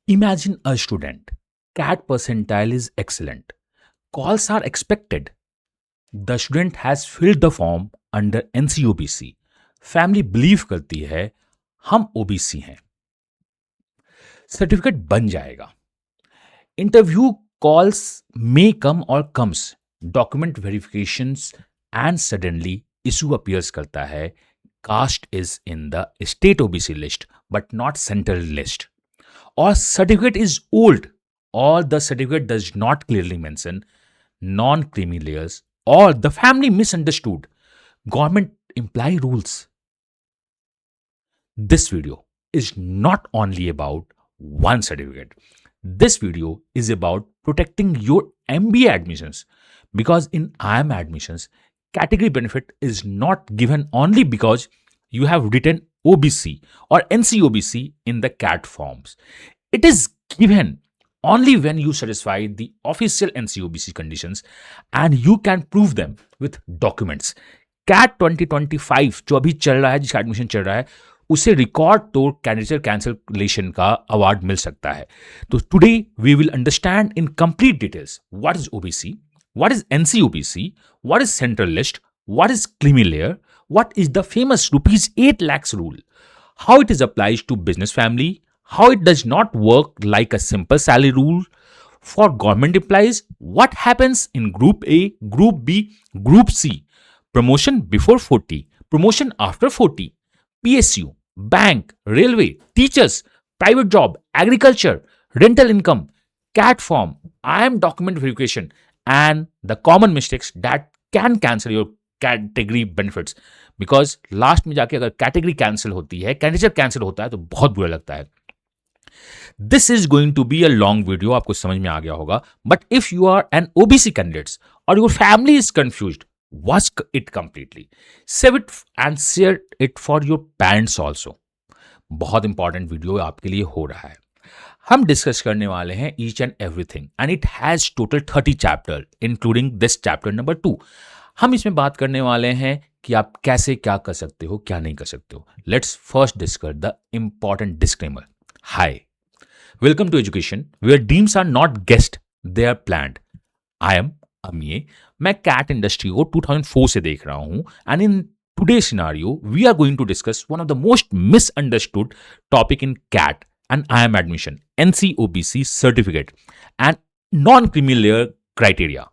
Imagine a student. CAT percentile is excellent. Calls are expected. The student has filled the form under NCOBC. Family believe करती है हम OBC हैं, certificate बन जाएगा. Interview calls may come और comes, document verifications and suddenly issue appears करता है. Caste is in the state OBC list but not central list. Or certificate is old, or the certificate does not clearly mention non-creamy layers, or the family misunderstood government imply rules. This video is not only about one certificate. This video is about protecting your MBA admissions, because in IIM admissions, category benefit is not given only because you have written OBC or NCOBC in the CAT forms. It is given only when you satisfy the official NCOBC conditions and you can prove them with documents. CAT 2025 जो अभी चल रहा है, जिसका admission चल रहा है, उसे रिकॉर्ड तोड़ कैंडिडेट कैंसलेशन का अवार्ड मिल सकता है. तो today we will understand in complete details what is OBC, what is NCOBC, what is central list, what is creamy layer, what is the famous rupees 8 lakhs rule, how it is applied to business family, how it does not work like a simple salary rule for government employees, what happens in group A, group B, group C, promotion before 40, promotion after 40, PSU, bank, railway, teachers, private job, agriculture, rental income, CAT form, IIM document verification, and the common mistakes that can cancel your category benefits. Because last में जाके अगर category cancel होती है, candidate cancel होता है, तो बहुत बुरा लगता है. This is going to be a long video, आपको समझ में आ गया होगा. But if you are an OBC candidates और your family is confused, watch it completely, save it and share it for your parents also. बहुत important video आपके लिए हो रहा है. हम डिस्कस करने वाले हैं each and everything, and it has total 30 chapter including this chapter number 2. हम इसमें बात करने वाले हैं कि आप कैसे क्या कर सकते हो, क्या नहीं कर सकते हो. Let's first discuss the important disclaimer. Hi, welcome to education where dreams are not guest, they are planned. I am Amiya. मैं कैट इंडस्ट्री को 2004 से देख रहा हूं, and in today scenario we are going to discuss one of the most misunderstood topic in CAT and IIM admission, NCOBC certificate and non-creamy layer criteria.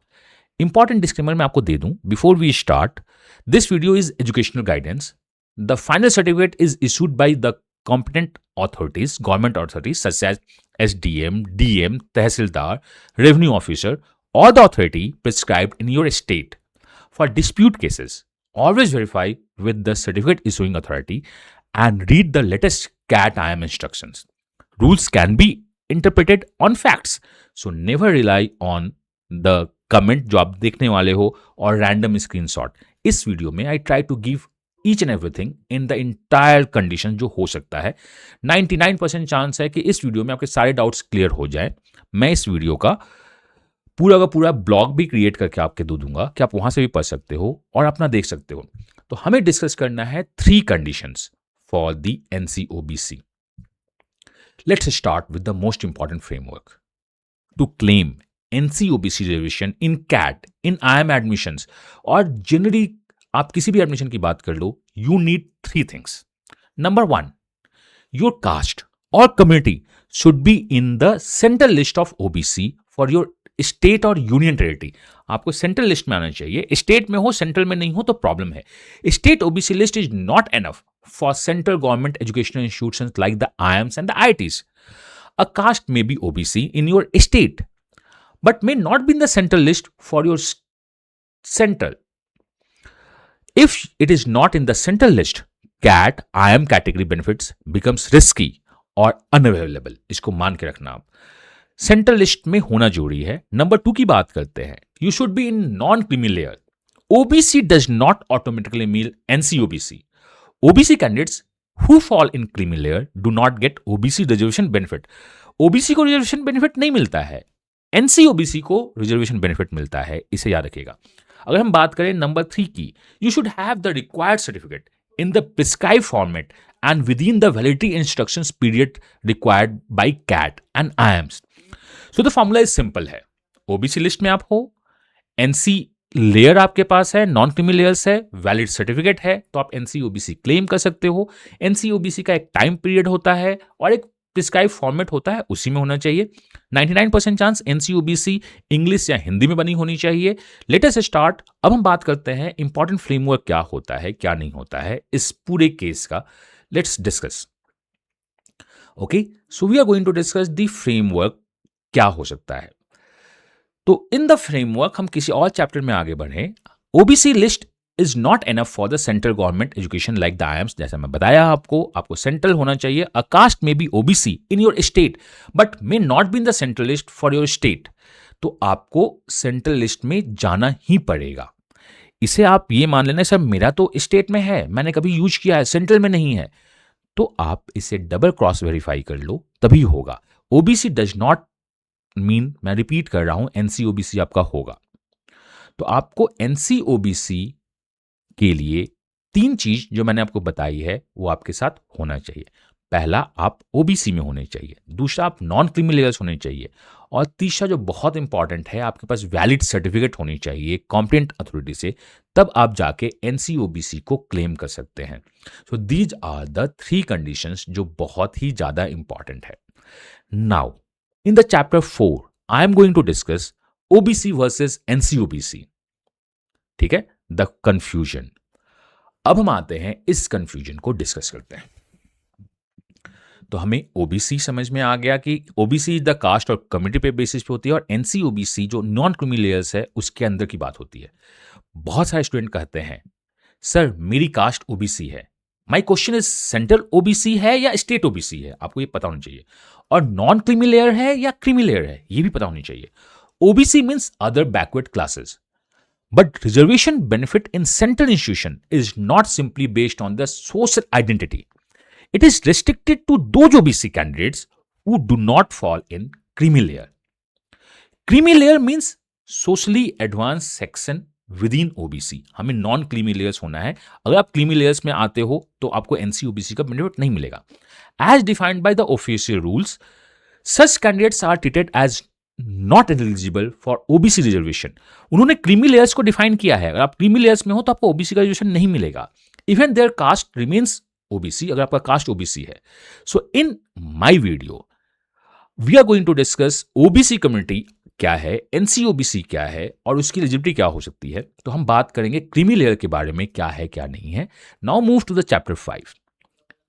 Important disclaimer मैं आपको दे दूं before we start. This video is educational guidance. The final certificate is issued by the competent authorities, government authorities such as SDM, DM, tehsildar, revenue officer or the authority prescribed in your state. For dispute cases, always verify with the certificate issuing authority and read the latest CAT IIM instructions. Rules can be interpreted on facts, so never rely on the comment जो आप देखने वाले हो और random screenshot. इस video में I try to give each and everything in the entire condition जो हो सकता है. 99% चांस है कि इस वीडियो में आपके सारे डाउट्स क्लियर हो जाए. मैं इस वीडियो का पूरा ब्लॉग भी क्रिएट करके आपके दे दूंगा कि आप वहां से भी पढ़ सकते हो और अपना देख सकते हो. तो हमें डिस्कस करना है 3 conditions for the NCOBC. Let's start with the most important framework. To claim NCOBC reservation in CAT, in IIM admissions, और जनरली आप किसी भी एडमिशन की बात कर लो, you need 3 things. Number 1, your caste और community should be in the central list of OBC for your state और यूनियन टेरिटरी. आपको सेंट्रल लिस्ट में आना चाहिए. स्टेट में हो, सेंट्रल में नहीं हो तो प्रॉब्लम है. State OBC list is not enough for central government educational institutions like the IIMs and the IITs. A caste may be OBC in your state but may not be in the central list for your central. If it is not in the central list, CAT IIM category benefits becomes risky or unavailable. इसको मान के रखना आप. Central list में होना जरूरी है. Number 2 की बात करते हैं. You should be in non-creamy layer. OBC does not automatically mean NCOBC. OBC candidates who fall in creamy layer do not get OBC reservation benefit. OBC को रिजर्वेशन बेनिफिट नहीं मिलता है, NCOBC को रिजर्वेशन बेनिफिट मिलता है. इसे याद रखिएगा. अगर हम बात करें नंबर 3 की, you should have the required certificate in the prescribed format and within the validity instructions period required by CAT and IAMS. So the formula is simple है, OBC लिस्ट में आप हो, NC लेयर आपके पास है, non creamy layers है, valid certificate है, तो आप NC OBC क्लेम कर सकते हो। NC OBC का एक टाइम पीरियड होता है और एक प्रिस्क्राइब फॉर्मेट होता है, उसी में होना चाहिए। 99% चांस NC OBC इंग्लिश या हिंदी में बनी होनी चाहिए। Let us start. अब हम बात करते हैं इंपॉर्टेंट फ्रेमवर्क क्या होता है, क्या नहीं होता है इस पूरे केस का। Let's discuss. Okay, so we are going to discuss the framework क्या हो सकता है। तो इन द फ्रेमवर्क हम किसी और चैप्टर में आगे बढ़े। OBC list is not enough for the central government education like the IIMs. जैसा मैं बताया आपको सेंट्रल होना चाहिए। अ कास्ट में be OBC in your state but may not be in the central list for your state. तो आपको central list में जाना ही पड़ेगा। इसे आप ये मान लेना सर मेरा तो स्टेट में है, मैंने कभी यूज किया है, सेंट्रल में नहीं है, तो आप इसे डबल क्रॉस वेरीफाई कर लो तभी होगा। ओबीसी डज नॉट मीन, मैं रिपीट कर रहा हूं, एनसी ओबीसी आपका होगा। तो आपको एनसी ओबीसी के लिए 3 चीज जो मैंने आपको बताई है वो आपके साथ होना चाहिए। पहला, आप ओबीसी में होने चाहिए। दूसरा, आप नॉन क्रीमी लेयर्स होने चाहिए। और तीसरा जो बहुत इंपॉर्टेंट है, आपके पास वैलिड सर्टिफिकेट होनी चाहिए कॉम्पिटेंट अथॉरिटी से, तब आप जाके एनसीओबीसी को क्लेम कर सकते हैं। So these are the 3 conditions जो बहुत ही ज्यादा इंपॉर्टेंट है। Now in the chapter 4 I am going to discuss OBC versus NCOBC. ठीक है, द कंफ्यूजन। अब हम आते हैं इस कंफ्यूजन को डिस्कस करते हैं। तो हमें ओबीसी समझ में आ गया कि ओबीसी द कास्ट और कम्युनिटी पे बेसिस पे होती है, और एनसीओबीसी जो नॉन क्रीमी लेयर्स है उसके अंदर की बात होती है। बहुत सारे स्टूडेंट कहते हैं सर मेरी कास्ट ओबीसी है। My question is central OBC है या स्टेट ओबीसी है, आपको ये पता होना चाहिए। और नॉन क्रीमी लेयर है या क्रीमी लेयर है, ये भी पता होनी चाहिए। OBC means other backward classes, but reservation benefit in central institution is not simply based on the social identity. It is restricted to those OBC candidates who do not fall in creamy layer. Creamy layer means socially advanced section within OBC. हमें non creamy layers होना है। अगर आप creamy layers में आते हो तो आपको एनसीओबीसी का बेनिफिट नहीं मिलेगा। As defined by the official rules, such candidates are treated as not eligible for OBC reservation. उन्होंने क्रीमी लेयर्स को डिफाइन किया है। अगर आप क्रीमी लेयर्स में हो तो आपको ओबीसी का रिजर्वेशन नहीं मिलेगा। Even their caste remains OBC, अगर आपका कास्ट ओबीसी है। So in my video we are going to discuss OBC community क्या है, एनसीओबीसी क्या है और उसकी एलिजिबिलिटी क्या हो सकती है। तो हम बात करेंगे क्रीमी लेयर के बारे में, क्या है क्या नहीं है। Now move to the chapter 5।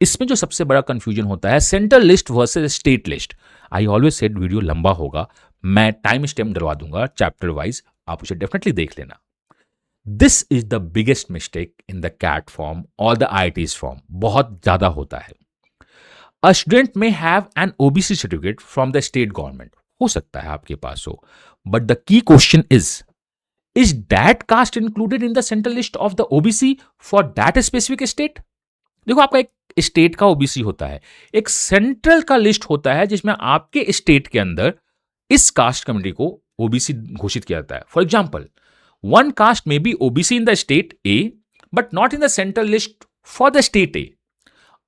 इसमें जो सबसे बड़ा कंफ्यूजन होता है central list versus state list. I always said video लंबा होगा, मैं टाइम स्टैम्प डलवा दूंगा चैप्टर वाइज, आप उसे डेफिनेटली देख लेना। This is the biggest mistake in the CAT form और द आईआईटीज फॉर्म। बहुत ज्यादा होता है। A student may have an OBC certificate from the state government, हो सकता है आपके पास हो, but the key question is that caste included in the central list of the OBC for that specific state. देखो, आपका एक स्टेट का ओबीसी होता है, एक सेंट्रल का लिस्ट होता है जिसमें आपके स्टेट के अंदर इस कास्ट कम्युनिटी को ओबीसी घोषित किया जाता है। फॉर एग्जाम्पल, वन कास्ट में be OBC in the state A but not in the central list for the state A.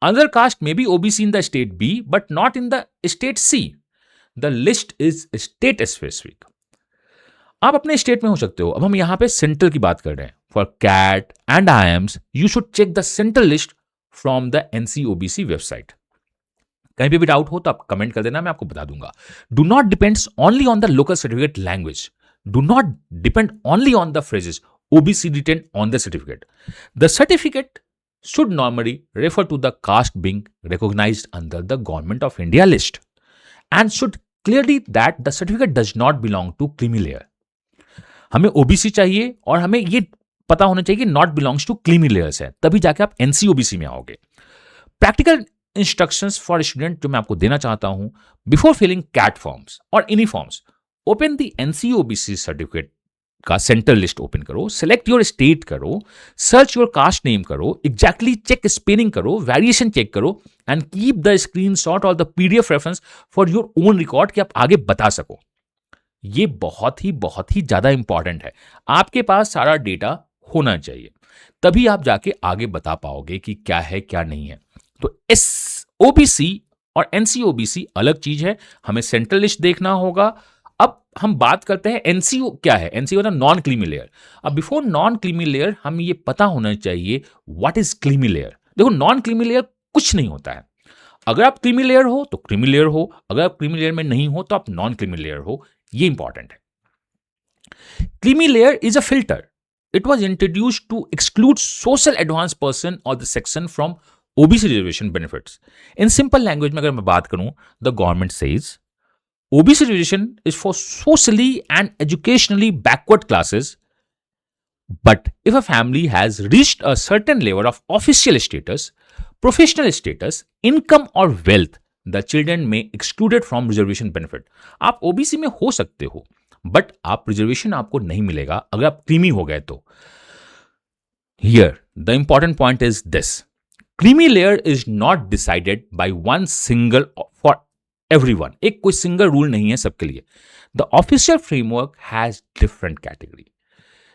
Other caste में be OBC in the state B but not in the state C. The list is state specific. आप अपने state में हो सकते हो। अब हम यहां पे सेंट्रल की बात कर रहे हैं। For CAT and IIMs you should check the central list from the NCOBC website. कहीं पे भी डाउट हो तो आप कमेंट कर देना, मैं आपको बता दूंगा। Do not depends only on the local certificate language. Do not depend only on the phrases OBC written on the certificate. The certificate should normally refer to the caste being recognized under the Government of India list and should clearly that the certificate does not belong to creamy layer. हमें OBC चाहिए और हमें ये पता होना चाहिए कि not belongs to creamy layers है, तभी जाके आप एनसीओबीसी में आओगे। प्रैक्टिकल इंस्ट्रक्शंस फॉर स्टूडेंट जो मैं आपको देना चाहता हूं, बिफोर फिलिंग कैट फॉर्म्स और any forms, open the NCOBC certificate का सेंट्रल लिस्ट ओपन करो, सेलेक्ट योर स्टेट करो, सर्च योर कास्ट नेम करो, एग्जैक्टली चेक स्पेलिंग करो, वेरिएशन चेक करो एंड कीप द स्क्रीनशॉट और the PDF reference for your own record कि आप आगे बता सको। ये बहुत ही ज्यादा इंपॉर्टेंट है। आपके पास सारा डेटा होना चाहिए, तभी आप जाके आगे बता पाओगे कि क्या है क्या नहीं है। तो एस ओबीसी और एनसीओबीसी अलग चीज है, हमें सेंट्रल लिस्ट देखना होगा। अब हम बात करते हैं एनसीओ क्या है। एनसीओ मतलब नॉन क्रीमी लेयर। अब बिफोर नॉन क्रीमी लेयर हम ये पता होना चाहिए व्हाट इज क्रीमी लेयर। देखो नॉन क्रीमी लेयर कुछ नहीं होता है। अगर आप क्रीमी लेयर हो तो क्रीमी लेयर हो, अगर आप क्रीमी लेयर में नहीं हो तो आप नॉन क्रीमी लेयर हो, ये इंपॉर्टेंट है। Creamy layer is a filter. It was introduced to exclude social advanced person or the section from OBC reservation benefits. In simple language में अगर मैं बात करूं, the government says OBC reservation is for socially and educationally backward classes, but if a family has reached a certain level of official status, professional status, income or wealth, the children may excluded from reservation benefit. आप OBC में हो सकते हो, but आप reservation आपको नहीं मिलेगा अगर आप क्रीमी हो गए तो। Here the important point is this, creamy layer is not decided by one single for everyone. एक कोई सिंगल रूल नहीं है सबके लिए। The official framework has different category.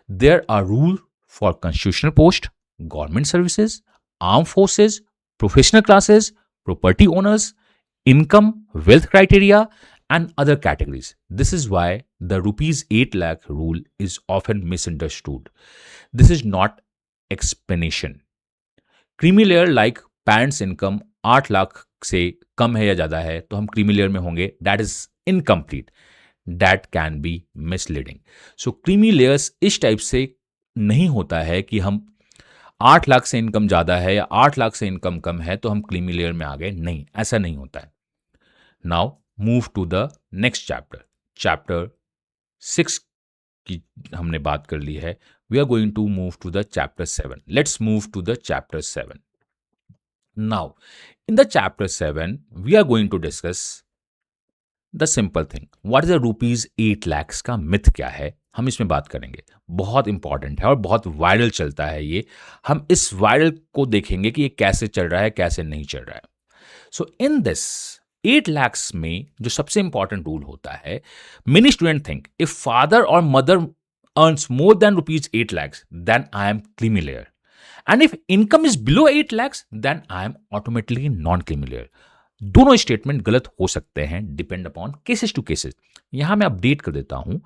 There are rule for constitutional post, government services, arm forces, professional classes, property owners, income, wealth criteria, and other categories. This is why the rupees 8 lakh rule is often misunderstood. This is not explanation. Creamy layer like parents income 8 lakh से कम है या ज़्यादा है तो हम creamy layer में होंगे, that is incomplete. That can be misleading. So creamy layers इस टाइप से नहीं होता है कि हम 8 लाख से इनकम ज़्यादा है या 8 लाख से इनकम कम है तो हम क्रीमी लेयर में आ गए, नहीं, ऐसा नहीं होता है। Now move to the next chapter. Chapter 6 की हमने बात कर ली है। We are going to move to the chapter 7। Let's move to the chapter 7। Now in the chapter 7 we are going to discuss the simple thing, what is the rupees 8 lakhs का myth क्या है, हम इसमें बात करेंगे। बहुत इंपॉर्टेंट है और बहुत वायरल चलता है ये। हम इस वायरल को देखेंगे कि ये कैसे चल रहा है, कैसे नहीं चल रहा है। सो इन दिस 8 lakhs में जो सबसे इंपॉर्टेंट रूल होता है, many student think if father और mother earns more than rupees 8 lakhs then I am creamy layer, and if income is below 8 lakhs then I am automatically non creamy layer. दोनों statement गलत हो सकते हैं, depend upon cases to cases. यहां मैं update कर देता हूं।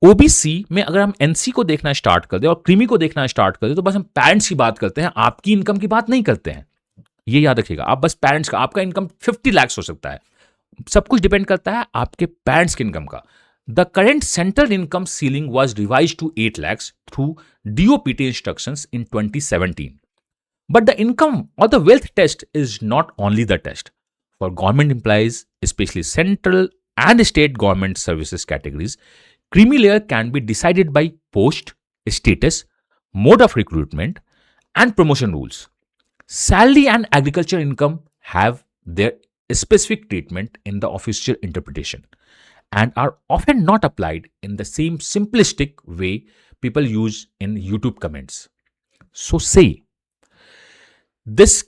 ओबीसी में अगर हम एनसी को देखना स्टार्ट कर दे और क्रीमी को देखना स्टार्ट कर दे तो बस हम पेरेंट्स की बात करते हैं, आपकी इनकम की बात नहीं करते हैं। ये याद रखिएगा, आप बस पेरेंट्स का, आपका इनकम 50 lakhs हो सकता है, सब कुछ डिपेंड करता है आपके पेरेंट्स की इनकम का। The current central income ceiling was revised to 8 lakhs through DOPT instructions in 2017, but the income और the wealth test is not only the test for government employees, specially central and state government services categories. Creamy layer can be decided by post, status, mode of recruitment and promotion rules. Salary and agriculture income have their specific treatment in the official interpretation and are often not applied in the same simplistic way people use in YouTube comments. So say, this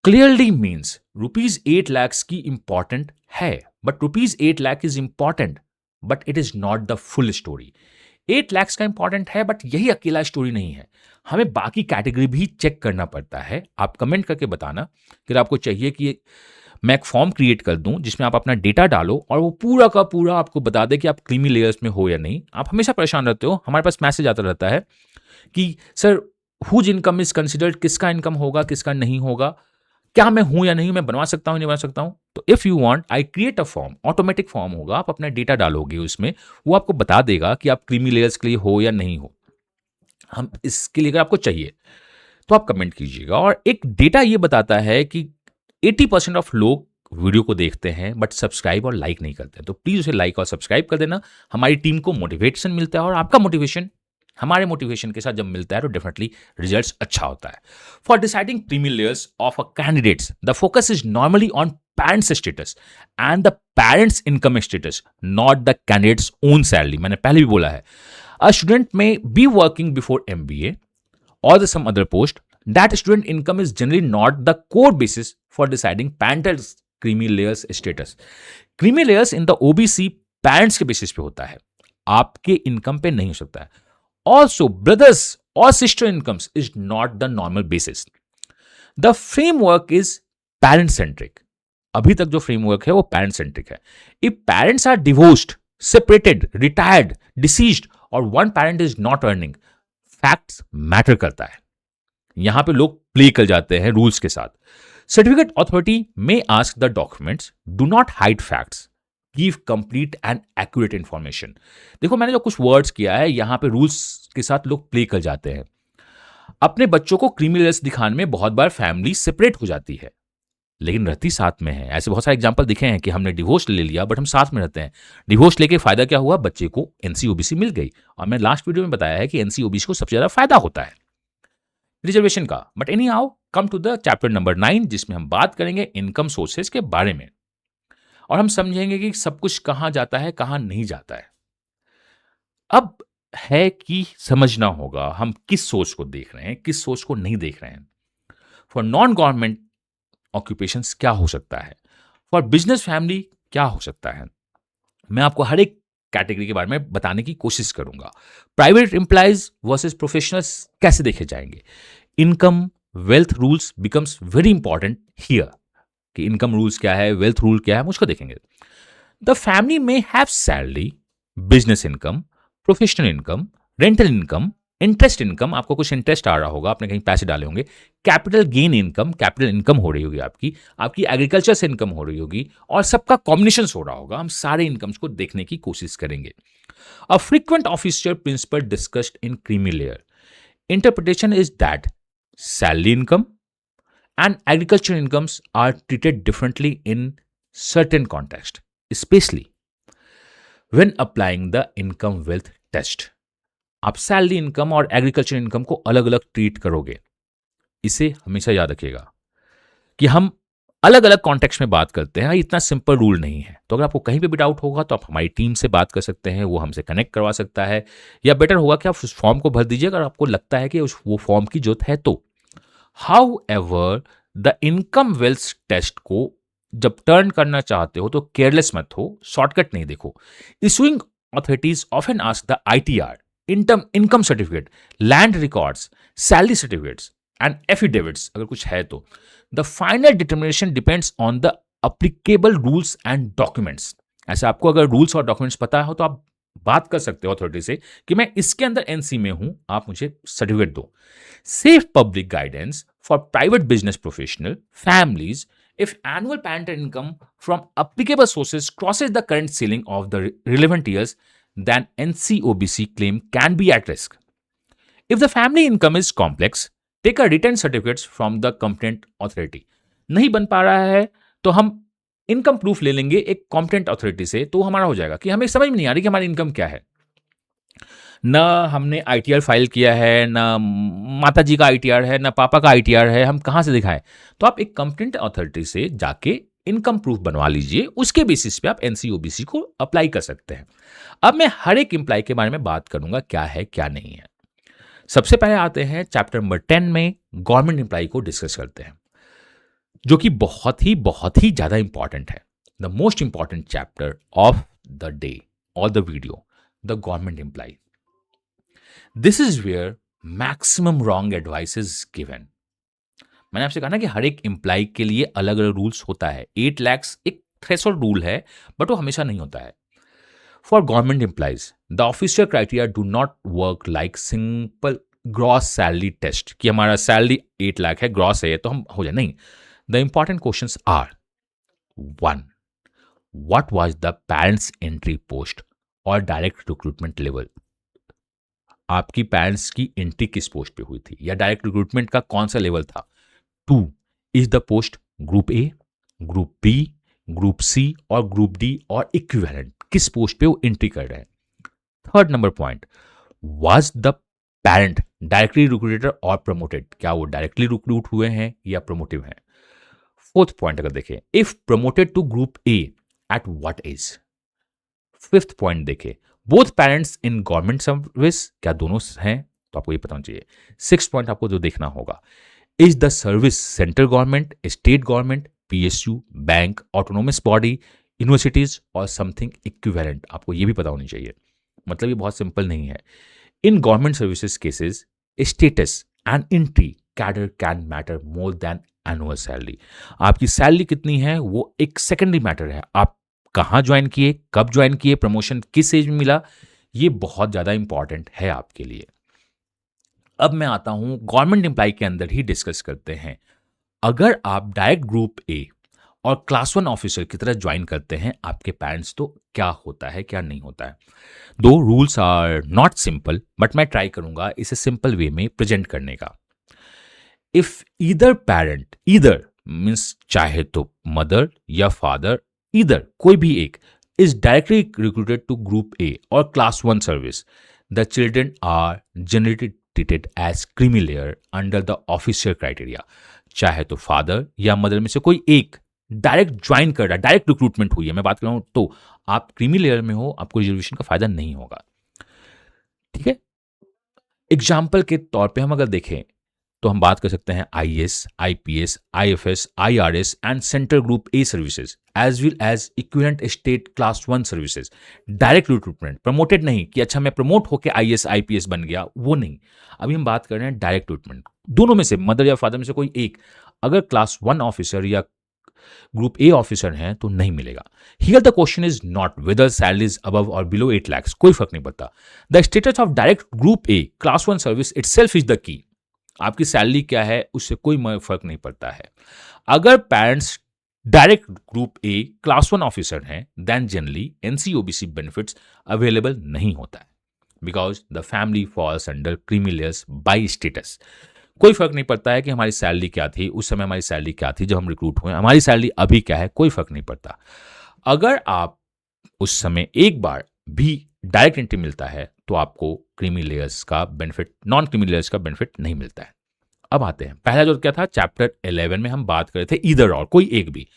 clearly means rupees 8 lakhs की important है, but rupees 8 lakh is important, but it is not the full story. 8 lakhs का important है but यही अकेला story नहीं है, हमें बाकी कैटेगरी भी चेक करना पड़ता है। आप कमेंट करके बताना कि आपको चाहिए कि मैं एक फॉर्म क्रिएट कर दूं जिसमें आप अपना डेटा डालो और वो पूरा का पूरा आपको बता दे कि आप क्रीमी लेयर्स में हो या नहीं। आप हमेशा परेशान रहते हो, हमारे पास मैसेज आता रहता है कि sir whose income is considered, किसका इनकम होगा किसका नहीं होगा, क्या मैं हूं या नहीं, मैं बनवा सकता हूं नहीं बना सकता हूं। तो if you want I create a form, automatic form होगा, आप अपना डेटा डालोगे उसमें, वो आपको बता देगा कि आप क्रीमी लेयर्स के लिए हो या नहीं हो। हम इसके लिए अगर आपको चाहिए तो आप कमेंट कीजिएगा। और एक डेटा ये बताता है कि 80% ऑफ लोग वीडियो को देखते हैं बट सब्सक्राइब और लाइक नहीं करते, तो प्लीज उसे लाइक और सब्सक्राइब कर देना। हमारी टीम को मोटिवेशन मिलता है और आपका मोटिवेशन हमारे मोटिवेशन के साथ जब मिलता है तो डेफिनेटली रिजल्ट्स अच्छा होता है। For deciding creamy layers of a candidates the focus is normally on parents status and the parents income status, not the candidates own salary. मैंने पहले भी बोला है, a student may be working before MBA or some other post. That student income is generally not the core basis for deciding parental creamy layers status. Creamy layers in the OBC parents के basis पे होता है, आपके income पे नहीं हो सकता है। Also, brothers or sister incomes is not the normal basis. The framework is parent centric. अभी तक जो फ्रेमवर्क है वो पैरेंट सेंट्रिक है। If parents are divorced, separated, retired, deceased और one parent is not earning, facts matter करता है। यहां पे लोग प्ले कर जाते हैं रूल्स के साथ। सर्टिफिकेट अथॉरिटी में ask the documents, do not hide facts, give complete and accurate information. देखो मैंने जो कुछ वर्ड्स किया है, यहां पे रूल्स के साथ लोग प्ले कर जाते हैं। अपने बच्चों को क्रीमीलेस दिखाने में बहुत बार फैमिली सेपरेट हो जाती है, लेकिन रहती साथ में है। ऐसे बहुत सारे एग्जांपल दिखे हैं कि हमने डिवोर्स ले लिया बट हम साथ में रहते हैं। डिवोर्स लेके फायदा क्या हुआ? बच्चे को एनसीओबीसी मिल गई। और मैं लास्ट वीडियो में बताया है कि एनसीओबीसी को सबसे ज्यादा फायदा होता है रिजर्वेशन का। But anyhow, come to the chapter number 9, जिसमें हम बात करेंगे इनकम सोर्सेज के बारे में, और हम समझेंगे कि सब कुछ कहां जाता है, कहां नहीं जाता है। अब है कि समझना होगा हम किस सोर्स को देख रहे हैं, किस सोर्स को नहीं देख रहे हैं। फॉर नॉन गवर्नमेंट ऑक्यूपेशंस क्या हो सकता है, फॉर बिजनेस फैमिली क्या हो सकता है, मैं आपको हर एक कैटेगरी के बारे में बताने की कोशिश करूंगा। प्राइवेट एम्प्लॉयज वर्सेस प्रोफेशनल्स कैसे देखे जाएंगे। Income wealth rules becomes very important here, कि इनकम रूल्स क्या है, वेल्थ रूल क्या है, हम उसको देखेंगे। द फैमिली में have salary, business income, professional income, rental income, interest income, आपको कुछ इंटरेस्ट आ रहा होगा, आपने कहीं पैसे डाले होंगे, capital gain income, capital income हो रही होगी आपकी एग्रीकल्चर से इनकम हो रही होगी, और सबका कॉम्बिनेशन हो रहा होगा। हम सारे इनकम्स को देखने की कोशिश करेंगे। A frequent official principle discussed in creamy layer interpretation is that salary income and agriculture incomes are treated differently in certain context, specially when applying the income wealth test. आप सैलरी इनकम और agriculture income को अलग अलग treat करोगे। इसे हमेशा याद रखिएगा कि हम अलग अलग कॉन्टेक्स्ट में बात करते हैं, इतना सिंपल रूल नहीं है। तो अगर आपको कहीं पे भी डाउट होगा तो आप हमारी टीम से बात कर सकते हैं, वो हमसे कनेक्ट करवा सकता है, या बेटर होगा कि आप उस फॉर्म को भर दीजिए अगर आपको लगता है कि वो फॉर्म की जरूरत है तो। However, the income wealth test को जब टर्न करना चाहते हो तो केयरलेस मत हो, शॉर्टकट नहीं देखो। Issuing authorities often ask the ITR, income certificate, land records, salary certificates and affidavits अगर कुछ है तो। The final determination depends on the applicable rules and documents. ऐसे आपको अगर रूल्स और डॉक्यूमेंट्स पता हो तो आप बात कर सकते हो अथॉरिटी से कि मैं इसके अंदर एनसी में हूं, आप मुझे सर्टिफिकेट दो। Safe public guidance for private business professional families if annual parent income from applicable sources crosses the current ceiling of the relevant years, then NCOBC claim can be at risk. If the family income is complex, take a written certificates from the competent authority. नहीं बन पा रहा है तो हम income proof ले लेंगे एक कॉम्पिटेंट अथॉरिटी से, तो हमारा हो जाएगा कि हमें समझ में नहीं आ रही कि हमारी इनकम क्या है। ना हमने आईटीआर फाइल किया है, ना माता जी का आईटीआर है, ना पापा का आईटीआर है, हम कहाँ से दिखाएं? तो आप एक कंप्टेंट अथॉरिटी से जाके इनकम प्रूफ बनवा लीजिए, उसके बेसिस पे आप एनसीओबीसी को अप्लाई कर सकते हैं। अब मैं हर एक एम्प्लॉय के बारे में बात करूंगा, क्या है क्या नहीं है। सबसे पहले आते हैं चैप्टर नंबर 10 में, गवर्नमेंट एम्प्लॉय को डिस्कस करते हैं, जो कि बहुत ही ज्यादा इंपॉर्टेंट है। The most important chapter of the day और the video, the government employee. This is where maximum wrong advice is given. मैंने आपसे कहा ना कि हर एक एम्प्लॉय के लिए अलग अलग रूल्स होता है। 8 लाख एक थ्रेशोल्ड रूल है, बट वो हमेशा नहीं होता है। For government employees the official criteria do not work like simple gross salary test, कि हमारा सैलरी 8 लाख है, ग्रॉस है तो हम हो जाए, नहीं। The important questions are 1, what was the parents entry post और डायरेक्ट रिक्रूटमेंट लेवल। आपकी पेरेंट्स की एंट्री किस पोस्ट पे हुई थी, या डायरेक्ट रिक्रूटमेंट का कौन सा लेवल था। 2, is the post group A, group B, group C और ग्रुप डी और इक्विवेलेंट, किस पोस्ट पे वो एंट्री कर रहे हैं। Third number point, was the parent directly recruited और प्रमोटेड, क्या वो डायरेक्टली रिक्रूट हुए हैं या प्रमोटिव हैं। फोर्थ पॉइंट अगर देखें, if promoted to group A at what age. Fifth point देखें, both parents in government service, क्या दोनों हैं, तो आपको ये पता होना चाहिए। सिक्स पॉइंट आपको जो देखना होगा, is the service central government, state government, PSU, bank, autonomous body, universities और समथिंग इक्विवेलेंट, आपको ये भी पता होनी चाहिए। मतलब ये बहुत सिंपल नहीं है। In government services cases status and entry cadre can matter more than annual salary. आपकी सैलरी कितनी है वो एक सेकेंडरी मैटर है। आप कहाँ ज्वाइन किए, कब ज्वाइन किए, प्रमोशन किस एज में मिला, ये बहुत ज़्यादा इंपॉर्टेंट है आपके लिए। अब मैं आता हूँ गवर्नमेंट एम्प्लॉय के अंदर ही डिस्कस करते हैं। अगर आप डायरेक्ट ग्रुप ए और क्लास वन ऑफिसर की तरह ज्वाइन करते हैं आपके पेरेंट्स, तो क्या होता है क्या नहीं होता है। दो rules are not simple, but मैं ट्राई करूंगा इसे सिंपल वे में प्रेजेंट करने का। If either parent, either means चाहे तो मदर या फादर, ईदर कोई भी एक, is directly recruited to group A और class one service, the children are generally treated as creamy layer under the official criteria. चाहे तो फादर या मदर में से कोई एक डायरेक्ट ज्वाइन कर रहा है, डायरेक्ट रिक्रूटमेंट हुई है, मैं बात कर रहा हूं, तो आप क्रीमी लेयर में हो, आपको रिजर्वेशन का फायदा नहीं होगा। ठीक है, एग्जाम्पल के तौर पे हम अगर देखें तो हम बात कर सकते हैं IAS, IPS, IFS, IRS and central group A services as well as equivalent state class one services. Direct recruitment, promoted नहीं कि अच्छा मैं प्रमोट होकर आईएएस आईपीएस बन गया, वो नहीं। अभी हम बात कर रहे हैं डायरेक्ट रिक्रूटमेंट। दोनों में से, मदर या फादर में से कोई एक अगर क्लास वन ऑफिसर या ग्रुप ए ऑफिसर हैं तो नहीं मिलेगा। Here the question is not whether salary is above और बिलो 8 lakhs, कोई फर्क नहीं पड़ता। The status of direct group A class one service itself is the key. आपकी सैलरी क्या है उससे कोई फर्क नहीं पड़ता है। अगर पेरेंट्स डायरेक्ट ग्रुप ए क्लास वन ऑफिसर हैं देन जनरली एनसीओबीसी बेनिफिट्स अवेलेबल नहीं होता है, because the family falls under creamy layers by status. कोई फर्क नहीं पड़ता है कि हमारी सैलरी क्या थी उस समय, हमारी सैलरी क्या थी जब हम रिक्रूट हुए, हमारी सैलरी अभी क्या है, कोई फर्क नहीं पड़ता। अगर आप उस समय एक बार भी डायरेक्ट एंट्री मिलता है तो आपको क्रीमी लेयर्स का बेनिफिट, नॉन क्रीमी लेयर्स का बेनिफिट नहीं मिलता है। अब आते हैं, पहला जो क्या था चैप्टर 11 में हम बात कर रहे थे ईदर और, कोई एक भी,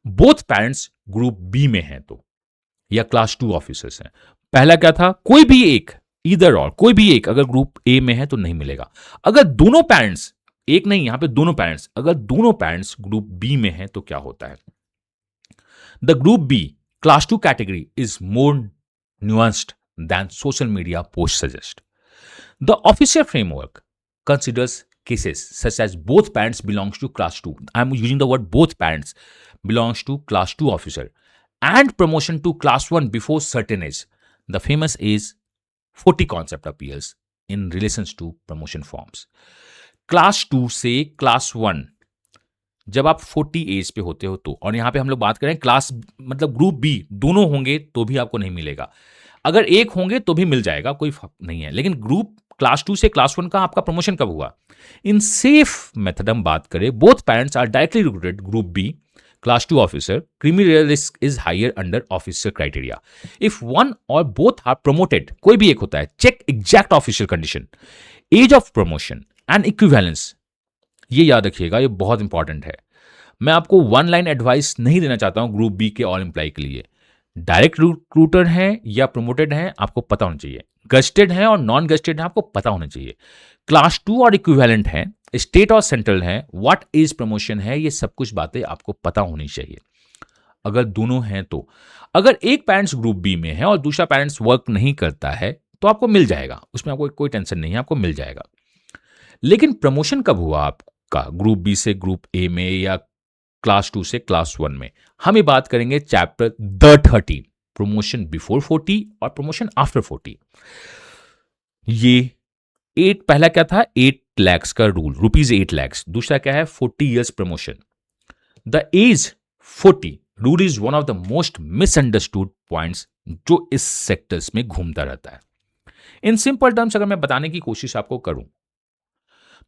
बोथ पेरेंट्स ग्रुप बी में हैं तो, या क्लास टू ऑफिसर्स हैं। पहला क्या था, कोई भी एक, ईदर और कोई भी एक अगर ग्रुप ए में है तो नहीं मिलेगा। अगर दोनों पेरेंट्स, एक नहीं यहां पे दोनों पेरेंट्स, अगर दोनों पेरेंट्स ग्रुप बी में है तो क्या होता है। The group B class two category is more nuanced than social media posts suggest. The official framework considers cases such as both parents belongs to class 2. I am using the word both parents belongs to class 2 officer and promotion to class 1 before certain age. The famous age 40 concept appears in relations to promotion forms. Class 2 से class 1 जब आप 40 as पे होते हो तो, और यहां पे हम लोग बात करें क्लास मतलब ग्रुप बी, दोनों होंगे तो भी आपको नहीं मिलेगा। अगर एक होंगे तो भी मिल जाएगा, कोई फर्क नहीं है। लेकिन ग्रुप क्लास 2 से क्लास 1 का आपका प्रमोशन कब हुआ। इन सेफ मेथड हम बात करें, both parents are directly recruited group B class 2 officer, creamy layer risk is higher under officer criteria. If one और बोथ आर प्रमोटेड, कोई भी एक होता है, check exact official condition, age of promotion and equivalence. ये याद रखिएगा, ये बहुत इंपॉर्टेंट है। मैं आपको वन लाइन एडवाइस नहीं देना चाहता हूं ग्रुप बी के ऑल एम्प्लॉय के लिए। डायरेक्ट रिक्रूटर हैं या प्रमोटेड हैं आपको पता होना चाहिए, गस्टेड हैं और नॉन गस्टेड हैं आपको पता होना चाहिए, क्लास 2 और इक्विवेलेंट हैं, स्टेट और सेंट्रल हैं, व्हाट इज प्रमोशन है, ये सब कुछ बातें आपको पता होनी चाहिए। अगर दोनों हैं तो, अगर एक पेरेंट्स ग्रुप बी में है और दूसरा पेरेंट्स वर्क नहीं करता है तो आपको मिल जाएगा, उसमें आपको कोई टेंशन नहीं है, आपको मिल जाएगा। लेकिन प्रमोशन कब हुआ आपका ग्रुप बी से ग्रुप ए में या क्लास 2 से क्लास 1 में, हम ये बात करेंगे चैप्टर द 13, प्रमोशन बिफोर 40 और प्रमोशन आफ्टर 40। ये 8, पहला क्या था 8 lakhs का रूल, रुपीज 8 lakhs, दूसरा क्या है 40 years promotion. The age 40 rule is one of the most misunderstood points जो इस सेक्टर्स में घूमता रहता है। इन सिंपल टर्म्स अगर मैं बताने की कोशिश आपको करूं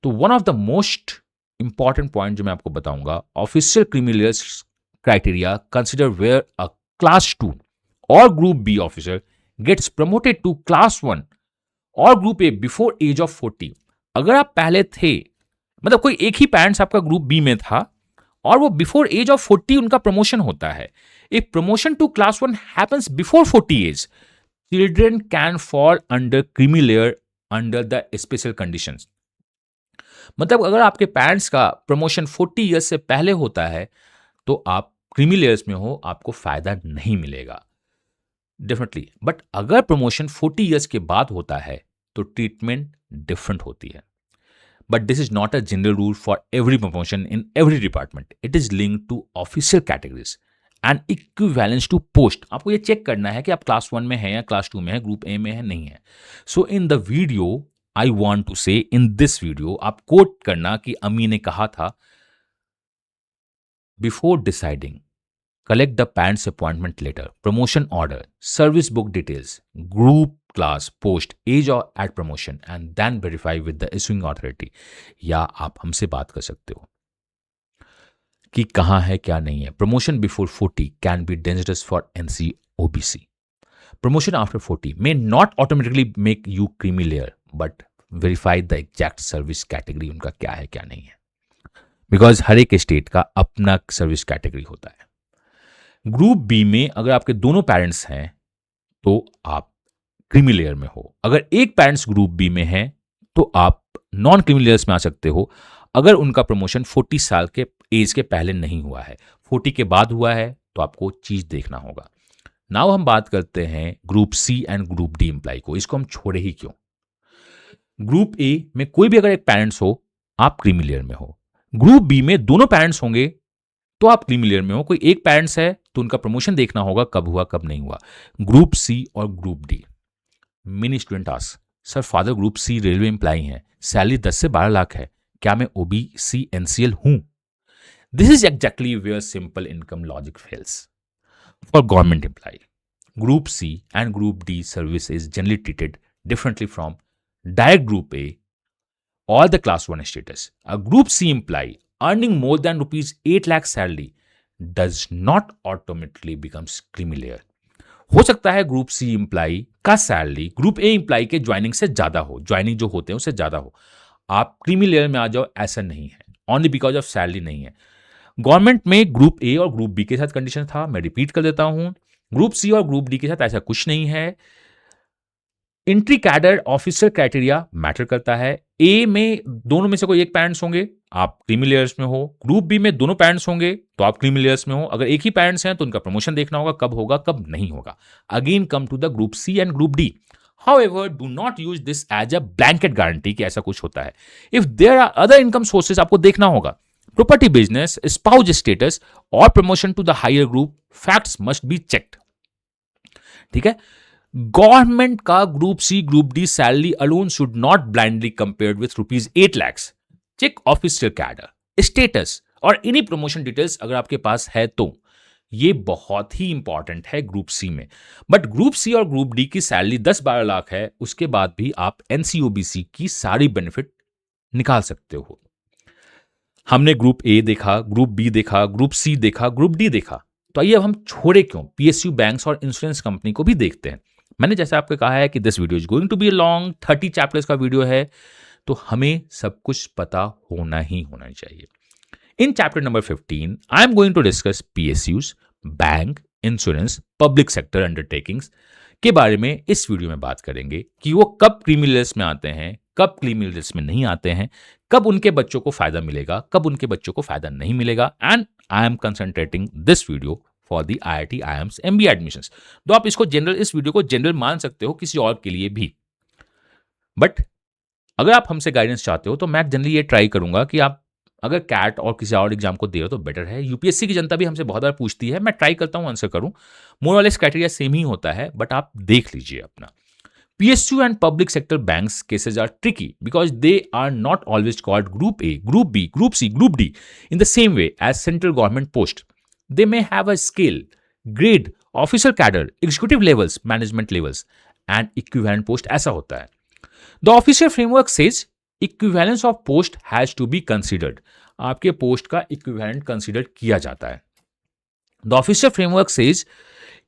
तो one of the most important point जो मैं आपको बताऊंगा, official creamy layers criteria consider where a class 2 और group B officer gets promoted to class 1 और group A before age of 40। अगर आप पहले थे, मतलब कोई एक ही पेरेंट्स आपका ग्रुप बी में था और वो बिफोर एज ऑफ 40 उनका प्रमोशन होता है, if promotion to class 1 happens before 40 age, children can fall under creamy layer under the special conditions. मतलब अगर आपके पेरेंट्स का प्रमोशन 40 ईयर्स से पहले होता है तो आप क्रीमी लेयर्स में हो, आपको फायदा नहीं मिलेगा डेफिनेटली। बट अगर प्रमोशन 40 ईयर्स के बाद होता है तो ट्रीटमेंट डिफरेंट होती है। But this is not a general rule for every promotion in every department. It is linked to official categories and equivalence to post. आपको ये चेक करना है कि आप क्लास 1 में हैं या क्लास 2 में है, ग्रुप ए में है, नहीं है. So in the video I want to say, in this video आप कोट करना कि अमी ने कहा था, before deciding collect the parent's appointment letter, promotion order, service book details, group, class, post, age or at promotion, and then verify with the issuing authority. या आप हमसे बात कर सकते हो कि कहाँ है क्या नहीं है. Promotion before 40 can be dangerous for NC OBC. Promotion after 40 may not automatically make you creamy layer, but verify the exact service category उनका क्या है क्या नहीं है. Because हर एक स्टेट का अपना सर्विस कैटेगरी होता है. ग्रुप बी में अगर आपके दोनों पेरेंट्स हैं तो आप क्रीमी लेयर में हो. अगर एक पेरेंट्स ग्रुप बी में है तो आप नॉन क्रीमी लेयर्स में आ सकते हो अगर उनका प्रमोशन 40 साल के एज के पहले नहीं हुआ है. 40 के बाद हुआ है तो आपको चीज देखना होगा. नाउ हम बात करते हैं group C and group D employee को. इसको हम छोड़े ही क्यों. ग्रुप ए में कोई भी अगर एक पेरेंट्स हो आप क्रीमी लेयर में हो. ग्रुप बी में दोनों पेरेंट्स होंगे तो आप क्रीमी लेयर में हो. कोई एक पेरेंट्स है तो उनका प्रमोशन देखना होगा कब हुआ कब नहीं हुआ. ग्रुप सी और group D. Many student ask, sir father group C railway employee हैं, सैलरी 10 से 12 लाख है, क्या मैं ओबीसी एनसीएल हूं. This is exactly where simple income logic fails for government employee. Group C and group D service is generally treated differently from direct group A or the class 1 status. A group C employee earning more than rupees 8 lakh salary does not automatically becomes creamy layer. हो सकता है group C employ का salary group A employ के joining से ज्यादा हो, joining जो होते हैं उससे ज्यादा हो. आप क्रीमी लेयर में आ जाओ, ऐसा नहीं है. ओनली बिकॉज ऑफ सैलरी नहीं है. गवर्नमेंट में ग्रुप ए और ग्रुप बी के साथ कंडीशन था, मैं रिपीट कर देता हूं. ग्रुप सी और ग्रुप डी के साथ ऐसा कुछ नहीं है. Entry cadre officer criteria matter करता है. ए में दोनों में से कोई एक पेरेंट्स होंगे, आप क्रीमी लेयर्स में हो. ग्रुप बी में दोनों पेरेंट्स होंगे तो आप क्रीमी लेयर्स में हो. अगर एक ही पेरेंट्स हैं तो उनका प्रमोशन देखना होगा कब नहीं होगा. Again come to the group C and group D. However, do not use this as a blanket guarantee कि ऐसा कुछ होता है. If there are other income sources आपको देखना होगा. Property business, spouse status और promotion to the higher group, facts must be checked. ठीक है. गवर्नमेंट का group C group D salary alone should not blindly compared with rupees 8 lakhs. Check officer cadre status और any promotion details अगर आपके पास है तो. ये बहुत ही इंपॉर्टेंट है ग्रुप सी में. बट ग्रुप सी और ग्रुप डी की सैलरी 10-12 लाख है, उसके बाद भी आप एनसीओबीसी की सारी बेनिफिट निकाल सकते हो. हमने ग्रुप ए देखा, ग्रुप बी देखा, ग्रुप सी देखा, ग्रुप डी देखा. तो आइए अब हम छोड़े क्यों, पीएसयू बैंक्स और इंश्योरेंस कंपनी को भी देखते हैं. मैंने जैसे आपको कहा है कि this video is going to be long, 30 chapters का वीडियो है, तो हमें सब कुछ पता होना ही होना चाहिए. In chapter number 15 I am going to discuss PSUs, bank, insurance, public sector undertakings के बारे में इस वीडियो में बात करेंगे कि वो कब क्रीमी लिस्ट में आते हैं, कब क्रीमी लिस्ट में नहीं आते हैं, कब उनके बच्चों को फायदा मिलेगा, कब उनके बच्चों को फायदा नहीं मिलेगा. And I am concentrating this video for the IIT IIM's MBA admissions. तो आप इसको जनरल, इस वीडियो को जनरल मान सकते हो किसी और के लिए भी. बट अगर आप हमसे गाइडेंस चाहते हो तो मैं जनरली ये ट्राई करूंगा कि आप अगर कैट और किसी और एग्जाम को दे रहे हो तो बेटर है. यूपीएससी की जनता भी हमसे बहुत बार पूछती है, मैं ट्राई करता हूं आंसर करूं. मोर और लेस क्राइटेरिया सेम ही होता है, बट आप देख लीजिए अपना. PSU and public sector banks cases are tricky because they are not always called Group A, Group B, Group C, Group D in the same way as central government post. They may have a scale, grade, officer cadre, executive levels, management levels, and equivalent post. ऐसा होता है. The official framework says equivalence of post has to be considered. आपके post का equivalent consider किया जाता है. The official framework says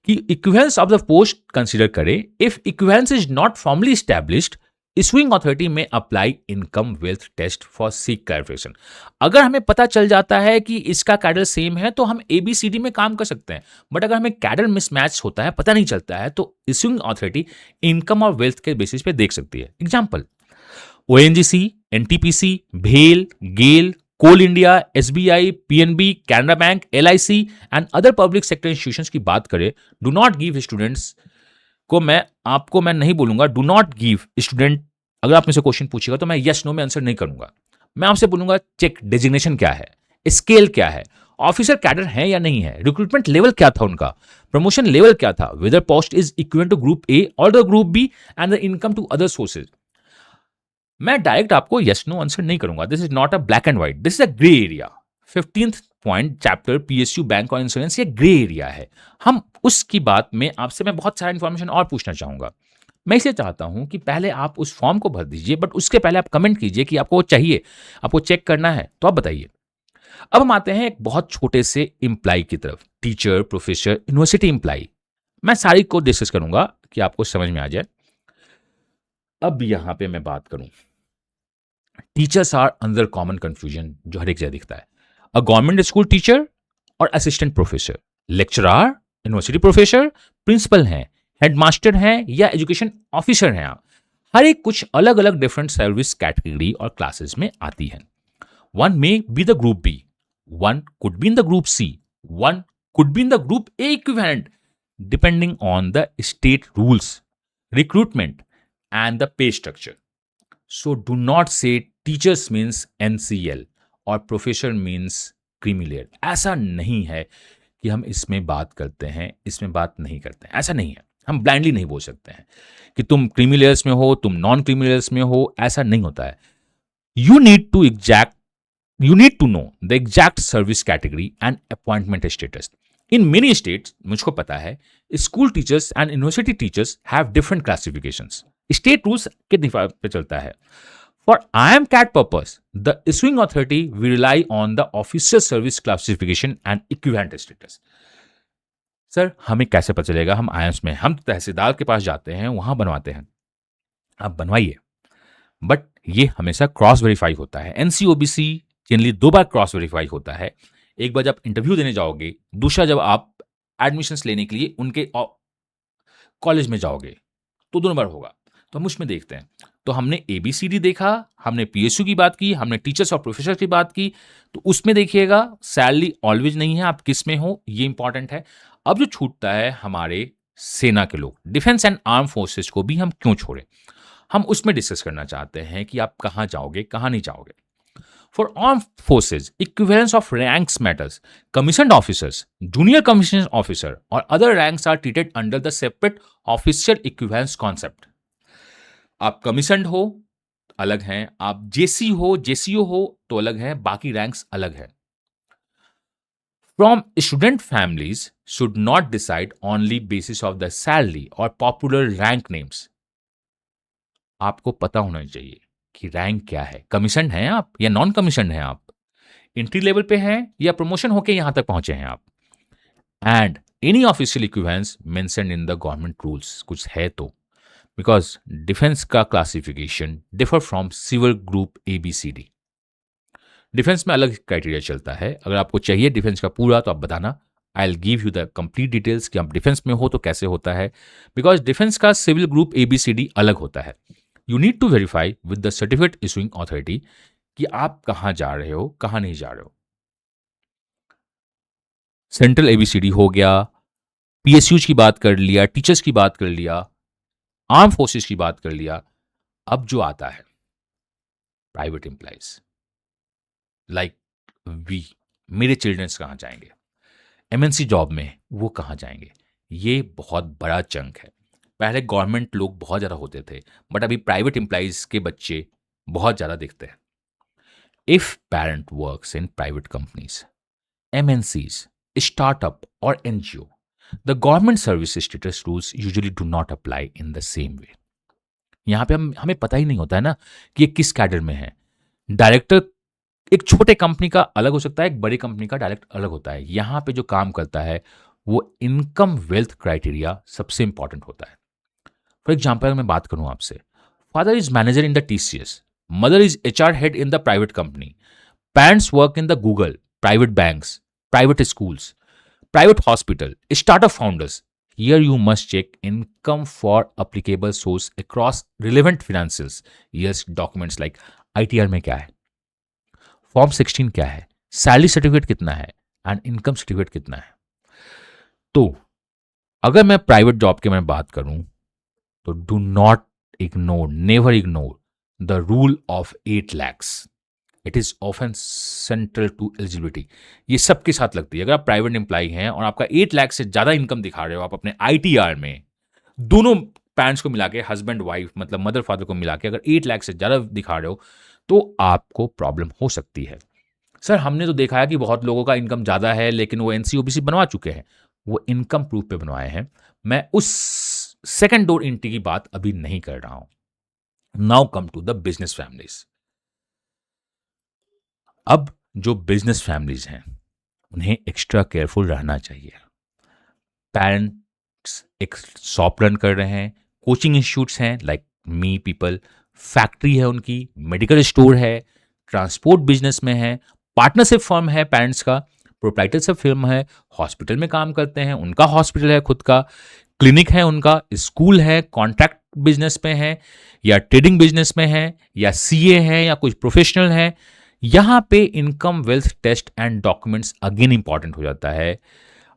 कि equivalence of the post consider करें. If equivalence is not formally established, issuing authority may apply income wealth test for seek clarification. अगर हमें पता चल जाता है कि इसका कैडर सेम है तो हम ABCD में काम कर सकते हैं. बट अगर हमें कैडर मिसमैच होता है, पता नहीं चलता है, तो इशूइंग अथॉरिटी इनकम और वेल्थ के बेसिस पे देख सकती है. एग्जाम्पल, ONGC, NTPC, भेल, GAIL, Coal India, SBI, PNB, Canara bank, LIC and other public sector institutions की बात करें, डू नॉट गिव स्टूडेंट्स को मैं नहीं बोलूंगा डू नॉट गिव स्टूडेंट. अगर आप मुझसे क्वेश्चन पूछेगा तो मैं यस नो में आंसर नहीं करूंगा. मैं आपसे बोलूंगा चेक डेजिग्नेशन क्या है, स्केल क्या है, ऑफिसर कैडर है या नहीं है, रिक्रूटमेंट लेवल क्या था उनका, प्रमोशन लेवल क्या था, whether post is equivalent to group A और the group B and the income to other sources. मैं डायरेक्ट आपको यस नो आंसर नहीं करूंगा, this is not a black and white, this is a grey area. 15th point chapter PSU bank और insurance, ये grey area है। हम उसकी बात में आपसे मैं बहुत सारा इंफॉर्मेशन और पूछना चाहूंगा। मैं इसे चाहता हूं कि पहले आप उस फॉर्म को भर दीजिए, बट उसके पहले आप कमेंट कीजिए कि आपको वो चाहिए, आपको चेक करना है तो आप बताइए। अब हम आते हैं एक बहुत छोटे से इम्प्लाई की तरफ, टीचर, प्रोफेसर, यूनिवर्सिटी इम्प्लाई। मैं सारी को डिस्कस करूंगा कि आपको समझ में आ जाए। अब यहां पे मैं बात करूं, teachers are under common confusion जो हर एक जगह दिखता है। अ गवर्नमेंट स्कूल टीचर और assistant professor, lecturer, university professor, principal हैं, हेडमास्टर हैं या एजुकेशन ऑफिसर हैं आप। हर एक कुछ अलग अलग डिफरेंट सर्विस कैटेगरी और क्लासेस में आती है। One may be the group B, one could be in the group C, one could be in the group A equivalent depending on the state rules, recruitment and the pay structure. So do not say teachers means NCL और professor means creamy layer। ऐसा नहीं है कि हम इसमें बात करते हैं, इसमें बात नहीं करते हैं, ऐसा नहीं है। हम ब्लाइंडली नहीं बोल सकते हैं कि तुम क्रीमी लेयर्स में हो, तुम नॉन क्रीमी लेयर्स में हो, ऐसा नहीं होता है। You need to exact you need to know the exact service category and appointment status. In many states, मुझको पता है, school teachers and university teachers have different classifications. State rules के दिफा पे चलता है। For IMCAT purpose, the issuing authority will rely on the officer service classification and equivalent status. Sir हमें कैसे पता चलेगा हम IIMS में? हम तहसीलदार के पास जाते हैं, वहां बनवाते हैं। आप बनवाइए, बट ये हमेशा क्रॉस वेरीफाई होता है। एनसीओबीसी जनरली 2 बार क्रॉस वेरीफाई होता है। एक बार जब इंटरव्यू देने जाओगे, दूसरा जब आप एडमिशंस लेने के लिए उनके कॉलेज में जाओगे, तो दोनों बार होगा। तो हम उसमें देखते हैं। तो हमने ABCD देखा, हमने PSU की बात की, हमने टीचर्स और प्रोफेसर की बात की। तो उसमें देखिएगा सैलरी ऑलवेज नहीं है, आप किस में हो ये इंपॉर्टेंट है। अब जो छूटता है हमारे सेना के लोग, डिफेंस एंड आर्म फोर्सेस को भी हम क्यों छोड़े, हम उसमें डिस्कस करना चाहते हैं कि आप कहाँ जाओगे, कहाँ नहीं जाओगे। For armed forces, equivalence of ranks matters. Commissioned officers, junior commissioned officer, or other ranks are treated under the separate official equivalence concept. आप commissioned हो अलग हैं, आप JC हो, JCO हो तो अलग है, बाकी ranks अलग है। From student families should not decide only basis of the salary or popular rank names. आपको पता होना चाहिए कि रैंक क्या है। कमीशन हैं आप या नॉन कमीशन हैं आप, एंट्री लेवल पे हैं या प्रमोशन होके यहां तक पहुंचे हैं आप। And any official equivalence mention in the government rules, कुछ है तो, बिकॉज डिफेंस का classification differ from civil group ABCD। Defence में अलग क्राइटेरिया चलता है। अगर आपको चाहिए डिफेंस का पूरा तो आप बताना, I will give you the complete details कि आप डिफेंस में हो तो कैसे होता है, बिकॉज डिफेंस का सिविल ग्रुप ABCD अलग होता है। You need to verify with the certificate issuing authority कि आप कहां जा रहे हो, कहां नहीं जा रहे हो। सेंट्रल ABCD हो गया, PSUs की बात कर लिया, टीचर्स की बात कर लिया, आर्म फोर्सेस की बात कर लिया। अब जो आता है प्राइवेट एम्प्लॉइज लाइक वी, मेरे चिल्ड्रंस कहां जाएंगे, MNC जॉब में वो कहां जाएंगे, ये बहुत बड़ा चंक है। पहले गवर्नमेंट लोग बहुत ज़्यादा होते थे, बट अभी प्राइवेट एम्प्लॉइज के बच्चे बहुत ज़्यादा दिखते हैं। If parent works in private companies, MNCs, startup or NGO, the government service status rules usually do not apply in the same way. यहाँ पे हमें पता ही नहीं होता है ना कि ये किस कैडर में है। डायरेक्टर एक छोटे कंपनी का अलग हो सकता है, एक बड़ी कंपनी का डायरेक्ट अलग होता है। यहाँ पे जो काम करता है वो इनकम वेल्थ क्राइटेरिया सबसे इंपॉर्टेंट होता है। फॉर एग्जाम्पल मैं बात करूं आपसे, father is manager in the TCS, mother is HR head in the private company, parents work in the Google, private banks, private schools, private hospital, startup founders. Here you must check income for applicable source across relevant financials years documents like ITR में क्या है, form 16 क्या है, salary certificate कितना है and income certificate कितना है। तो अगर मैं प्राइवेट जॉब की मैं बात करूं तो do not ignore, never ignore the rule of 8 lakhs। It is often central to eligibility. ये सबके साथ लगती है। अगर आप प्राइवेट एम्प्लॉई हैं और आपका 8 लाख से ज़्यादा इनकम दिखा रहे हो आप अपने आईटीआर में, दोनों पेरेंट्स को मिला के, हस्बैंड वाइफ मतलब मदर फादर को मिला के अगर 8 लाख से ज़्यादा दिखा रहे हो तो आपको प्रॉब्लम हो सकती है। सर हमने तो देखा है कि बहुत लोगों का इनकम ज़्यादा है लेकिन वो एनसीओबीसी बनवा चुके हैं, वो इनकम प्रूफ पे बनवाए हैं। मैं उस सेकंड डोर एंट्री की बात अभी नहीं कर रहा हूं। Now come to the business families. अब जो बिजनेस फैमिलीज हैं उन्हें एक्स्ट्रा केयरफुल रहना चाहिए। पेरेंट्स एक शॉप रन कर रहे हैं, कोचिंग इंस्टीट्यूट्स हैं लाइक मी पीपल, फैक्ट्री है उनकी, मेडिकल स्टोर है, ट्रांसपोर्ट बिजनेस में है, पार्टनरशिप फर्म है पेरेंट्स का, प्रोप्राइटरशिप फर्म है, हॉस्पिटल में काम करते हैं, उनका हॉस्पिटल है खुद का, क्लिनिक है उनका, स्कूल है, कॉन्ट्रैक्ट बिजनेस में है या ट्रेडिंग बिजनेस में है या सीए है या कुछ प्रोफेशनल है। यहां पे income wealth test and documents again important हो जाता है।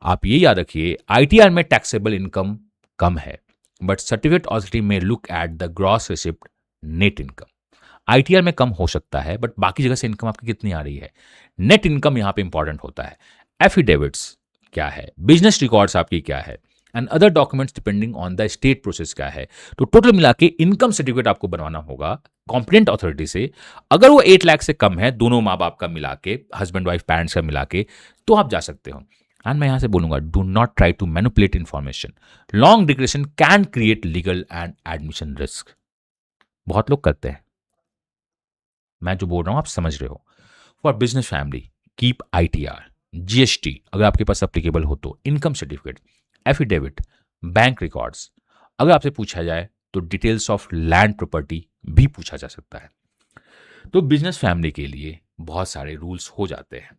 आप ये याद रखिए आईटीआर में टैक्सेबल इनकम कम है बट सर्टिफिकेट अथॉरिटी में look at the gross receipt net income. ITR में कम हो सकता है बट बाकी जगह से इनकम आपकी कितनी आ रही है, नेट इनकम यहां पे इंपॉर्टेंट होता है। एफिडेविट्स क्या है, बिजनेस रिकॉर्ड्स आपकी क्या है and other documents depending on the state process क्या है। तो टोटल मिला के इनकम सर्टिफिकेट आपको बनवाना होगा कॉम्पिटेंट अथॉरिटी से। अगर वो 8 लाख से कम है दोनों माँ बाप का मिला के, हस्बैंड वाइफ पेरेंट्स का मिला के, तो आप जा सकते हो। एंड मैं यहां से बोलूंगा do not try to manipulate information. Long declaration can create legal and admission risk. बहुत लोग करते हैं, मैं जो बोल रहा हूं आप समझ रहे हो। For business family keep ITR, GST अगर आपके पास अप्लीकेबल हो तो, income certificate, affidavit, bank records. अगर आपसे पूछा जाए तो डिटेल्स ऑफ लैंड प्रॉपर्टी भी पूछा जा सकता है। तो बिजनेस फैमिली के लिए बहुत सारे रूल्स हो जाते हैं।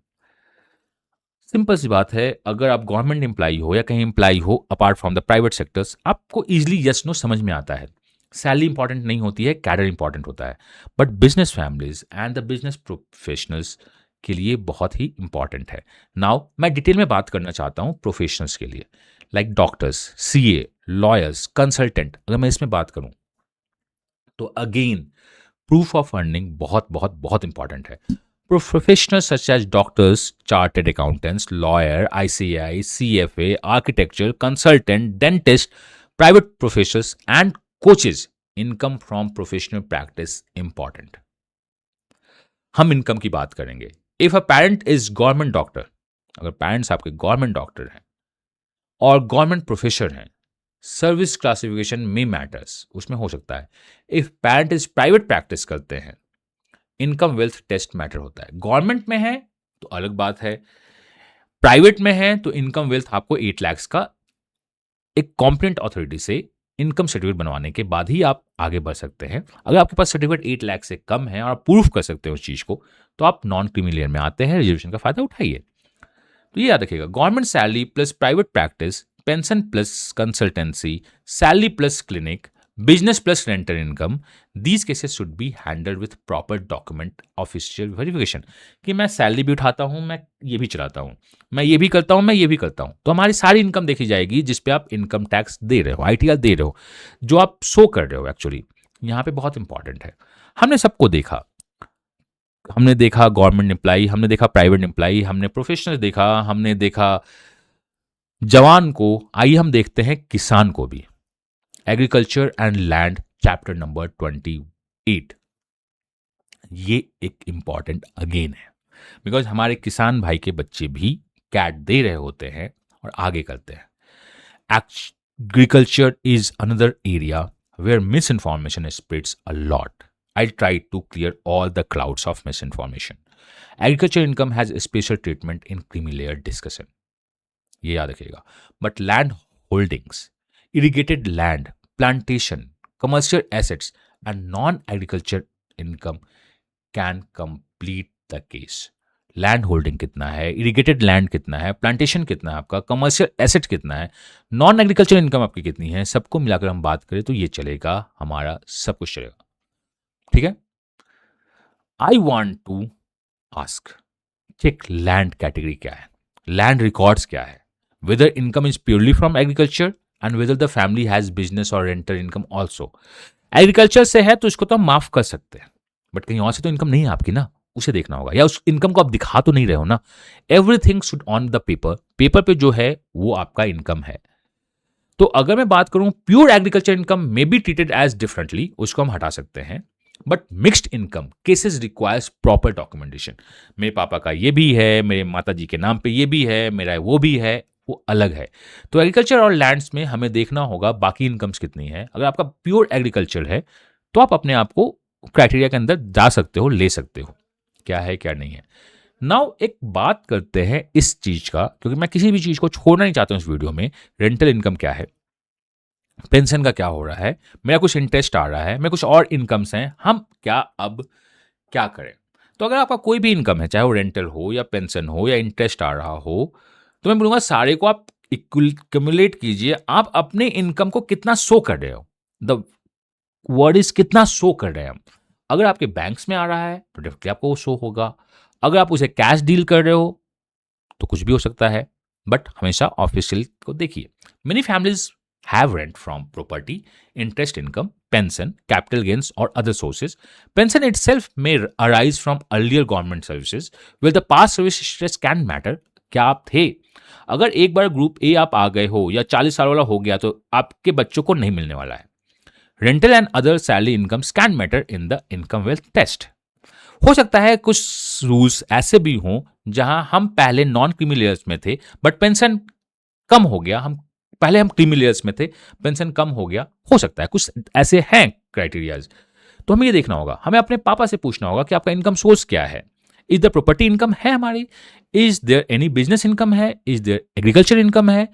सिंपल सी बात है, अगर आप गवर्नमेंट एम्प्लॉई हो या कहीं एम्प्लॉई हो apart from the private sectors, आपको इजीली यस नो समझ में आता है। सैलरी इंपॉर्टेंट नहीं होती है, कैडर इंपॉर्टेंट होता है। But business families and the business professionals के लिए बहुत ही इंपॉर्टेंट है। नाउ मैं डिटेल में बात करना चाहता हूँ प्रोफेशनल्स के लिए, like doctors, CA, lawyers, consultant. अगर मैं इसमें बात करूँ तो अगेन प्रूफ ऑफ अर्निंग बहुत बहुत बहुत इंपॉर्टेंट है। Professionals such as doctors, chartered accountants, lawyer, ICAI, CFA, architecture, consultant, dentist, private professionals, and coaches. Income from professional practice important. हम इनकम की बात करेंगे। If a parent is government doctor, अगर parents आपके गवर्नमेंट डॉक्टर हैं और government professor हैं, service classification में मैटर्स उसमें हो सकता है। If parent is private practice करते हैं, इनकम वेल्थ टेस्ट मैटर होता है। गवर्नमेंट में है तो अलग बात है, प्राइवेट में है तो इनकम वेल्थ आपको 8 लाख का एक कॉम्पिटेंट अथॉरिटी से इनकम सर्टिफिकेट बनवाने के बाद ही आप आगे बढ़ सकते हैं। अगर आपके पास सर्टिफिकेट 8 लाख से कम है और आप प्रूफ कर सकते हो उस चीज़ को, तो आप नॉन क्रीमी लेयर में आते हैं, रिजर्वेशन का फायदा उठाइए। तो ये याद रखिएगा, government salary plus private practice, pension plus consultancy, salary plus clinic, business plus rental income, these cases should be handled with proper document official verification. कि मैं सैलरी भी उठाता हूँ, मैं ये भी चलाता हूँ, मैं ये भी करता हूँ, मैं ये भी करता हूँ, तो हमारी सारी इनकम देखी जाएगी जिस पे आप इनकम टैक्स दे रहे हो, आईटीआर दे रहे हो, जो आप शो कर रहे हो। एक्चुअली यहाँ पे बहुत इंपॉर्टेंट है। हमने सबको देखा, हमने देखा गवर्नमेंट एम्प्लाई, हमने देखा प्राइवेट एम्प्लाई, हमने प्रोफेशनल देखा, हमने देखा जवान को, आइए हम देखते हैं किसान को भी। Agriculture and land chapter number 28, ये एक इंपॉर्टेंट अगेन है बिकॉज हमारे किसान भाई के बच्चे भी कैट दे रहे होते हैं और आगे करते हैं। Agriculture is another area where misinformation spreads a lot. I try to clear all the clouds of misinformation. Agriculture income has a special treatment in creamy layer discussion. ये याद रखिएगा। But land holdings, irrigated land, plantation, commercial assets and non-agriculture income can complete the case. Land holding कितना है, irrigated land कितना है, plantation कितना है आपका, कमर्शियल एसेट कितना है, नॉन एग्रीकल्चर इनकम आपकी कितनी है, सबको मिलाकर हम बात करें तो ये चलेगा, हमारा सब कुछ चलेगा। ठीक है। I want to ask, check land category क्या है, लैंड रिकॉर्ड्स क्या है, whether income is purely from agriculture and whether the family has business और रेंटल इनकम ऑल्सो। एग्रीकल्चर से है तो इसको तो हम माफ कर सकते हैं, बट कहीं और से तो इनकम नहीं है आपकी ना, उसे देखना होगा, या उस इनकम को आप दिखा तो नहीं रहे हो ना। Everything should on the paper, paper पे जो है वो आपका इनकम है। तो अगर मैं बात करूं pure agriculture income may be treated as differently, उसको हम हटा सकते हैं। But mixed income cases requires proper documentation. मेरे पापा का ये भी है, मेरे माता जी के नाम पे ये भी है, मेरा वो भी है, वो अलग है। तो एग्रीकल्चर और लैंड्स में हमें देखना होगा बाकी इनकम्स कितनी है। अगर आपका प्योर एग्रीकल्चर है तो आप अपने आप को क्राइटेरिया के अंदर जा सकते हो, ले सकते हो, क्या है क्या नहीं है। नाउ एक बात करते हैं इस चीज का, क्योंकि मैं किसी भी चीज को छोड़ना नहीं चाहता हूं इस वीडियो में। रेंटल इनकम क्या है, पेंशन का क्या हो रहा है, मेरा कुछ इंटरेस्ट आ रहा है, मेरे कुछ और इनकम्स हैं, हम क्या अब क्या करें। तो अगर आपका कोई भी इनकम है, चाहे वो रेंटल हो या पेंशन हो या इंटरेस्ट आ रहा हो, तो मैं बोलूंगा सारे को आप इक्युमुलेट कीजिए। आप अपने इनकम को कितना शो कर रहे हो, द वर्ड इज कितना शो कर रहे हैं हम। अगर आपके बैंक्स में आ रहा है तो डेफिनेटली आपको वो शो होगा। अगर आप उसे कैश डील कर रहे हो तो कुछ भी हो सकता है, बट हमेशा ऑफिशियल को देखिए। Many families have rent from property, interest income, pension, capital gains और other sources. Pension itself may arise from earlier government services where the past service stress can matter। क्या आप थे, अगर एक बार ग्रुप ए आप आ गए हो या 40 साल वाला हो गया तो आपके बच्चों को नहीं मिलने वाला है। Rental and other salary incomes can matter in the income wealth test. हो सकता है कुछ रूल्स ऐसे भी हों जहां हम पहले नॉन क्रीमी लेयर्स में थे बट पेंशन कम हो गया, हम पहले हम क्रीमी लेयर्स में थे, पेंशन कम हो गया, हो सकता है कुछ ऐसे हैं क्राइटेरियाज। तो हमें ये देखना होगा, हमें अपने पापा से पूछना होगा कि आपका इनकम सोर्स क्या है। इज द प्रॉपर्टी इनकम है हमारी, is there any business income है, इज देयर एग्रीकल्चर इनकम है,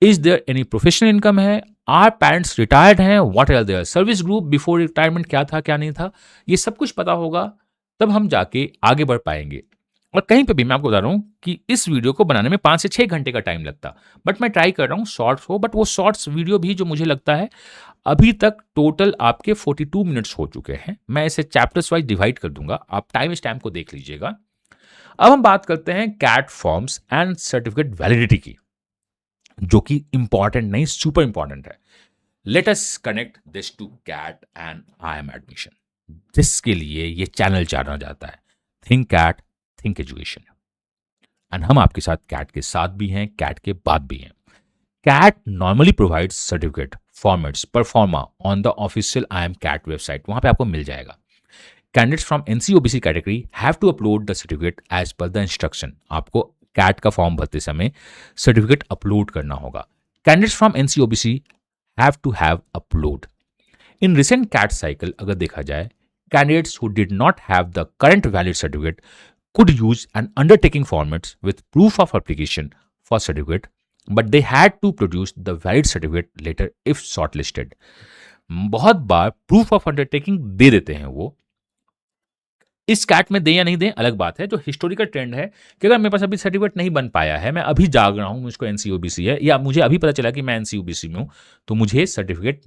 is there any professional income है, आर पेरेंट्स रिटायर्ड हैं, what are their service group before retirement, क्या था क्या नहीं था, ये सब कुछ पता होगा, तब हम जाके आगे बढ़ पाएंगे। और कहीं पे भी मैं आपको बता रहा हूँ कि इस वीडियो को बनाने में 5 से 6 घंटे का टाइम लगता, बट मैं ट्राई कर रहा हूँ शॉर्ट्स हो, बट वो शॉर्ट्स वीडियो भी जो मुझे लगता है अभी तक टोटल आपके 42 मिनट्स हो चुके हैं। मैं इसे चैप्टर्स वाइज डिवाइड कर दूंगा, आप टाइम स्टैम्प को देख लीजिएगा। अब हम बात करते हैं CAT forms and certificate validity की, जो कि इंपॉर्टेंट नहीं, सुपर इंपॉर्टेंट है। Let us connect this to CAT and IIM admission, जिसके लिए ये चैनल जाना जाता है। Think CAT, think education. And हम आपके साथ कैट के साथ भी हैं, कैट के बाद भी हैं। CAT normally provides certificate formats proforma on the official IIM CAT website, वहां पे आपको मिल जाएगा। Candidates from NC-OBC category have to upload the certificate as per the instruction. आपको कैट का फॉर्म भरते समय सर्टिफिकेट अपलोड करना होगा। Candidates from NC-OBC have to have upload. In recent CAT cycle अगर देखा जाए, candidates who did not have the current valid certificate could use an undertaking formats with proof of application for certificate, but they had to produce the valid certificate later if shortlisted। बहुत बार proof of undertaking दे देते हैं वो, इस cat में दें या नहीं दें अलग बात है। जो हिस्टोरिकल ट्रेंड है कि अगर मेरे पास अभी सर्टिफिकेट नहीं बन पाया है, मैं अभी जाग रहा हूं, मुझको NC-OBC है, या मुझे अभी पता चला कि मैं NC-OBC में हूं, तो मुझे सर्टिफिकेट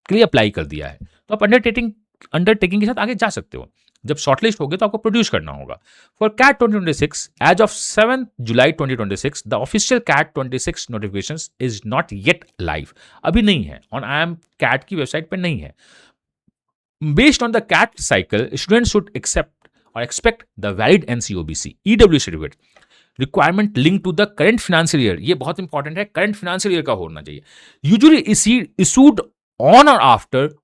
के लिए अप्लाई कर दिया है, तो आप अंडरटेकिंग के साथ आगे जा सकते हो। जब शॉर्टलिस्ट हो गए तो आपको प्रोड्यूस करना होगा। For CAT 2026 as of 7 July 2026 the official CAT 26 notification is not yet live, अभी नहीं है, ऑन IIM कैट की वेबसाइट पर नहीं है। Based on the CAT cycle, student should accept और expect the valid NC-OBC EW certificate requirement link to the current financial year. ये बहुत इंपॉर्टेंट है, करंट फाइनेंशियल ईयर का होना चाहिए। यूजुअली इशूड ऑन और after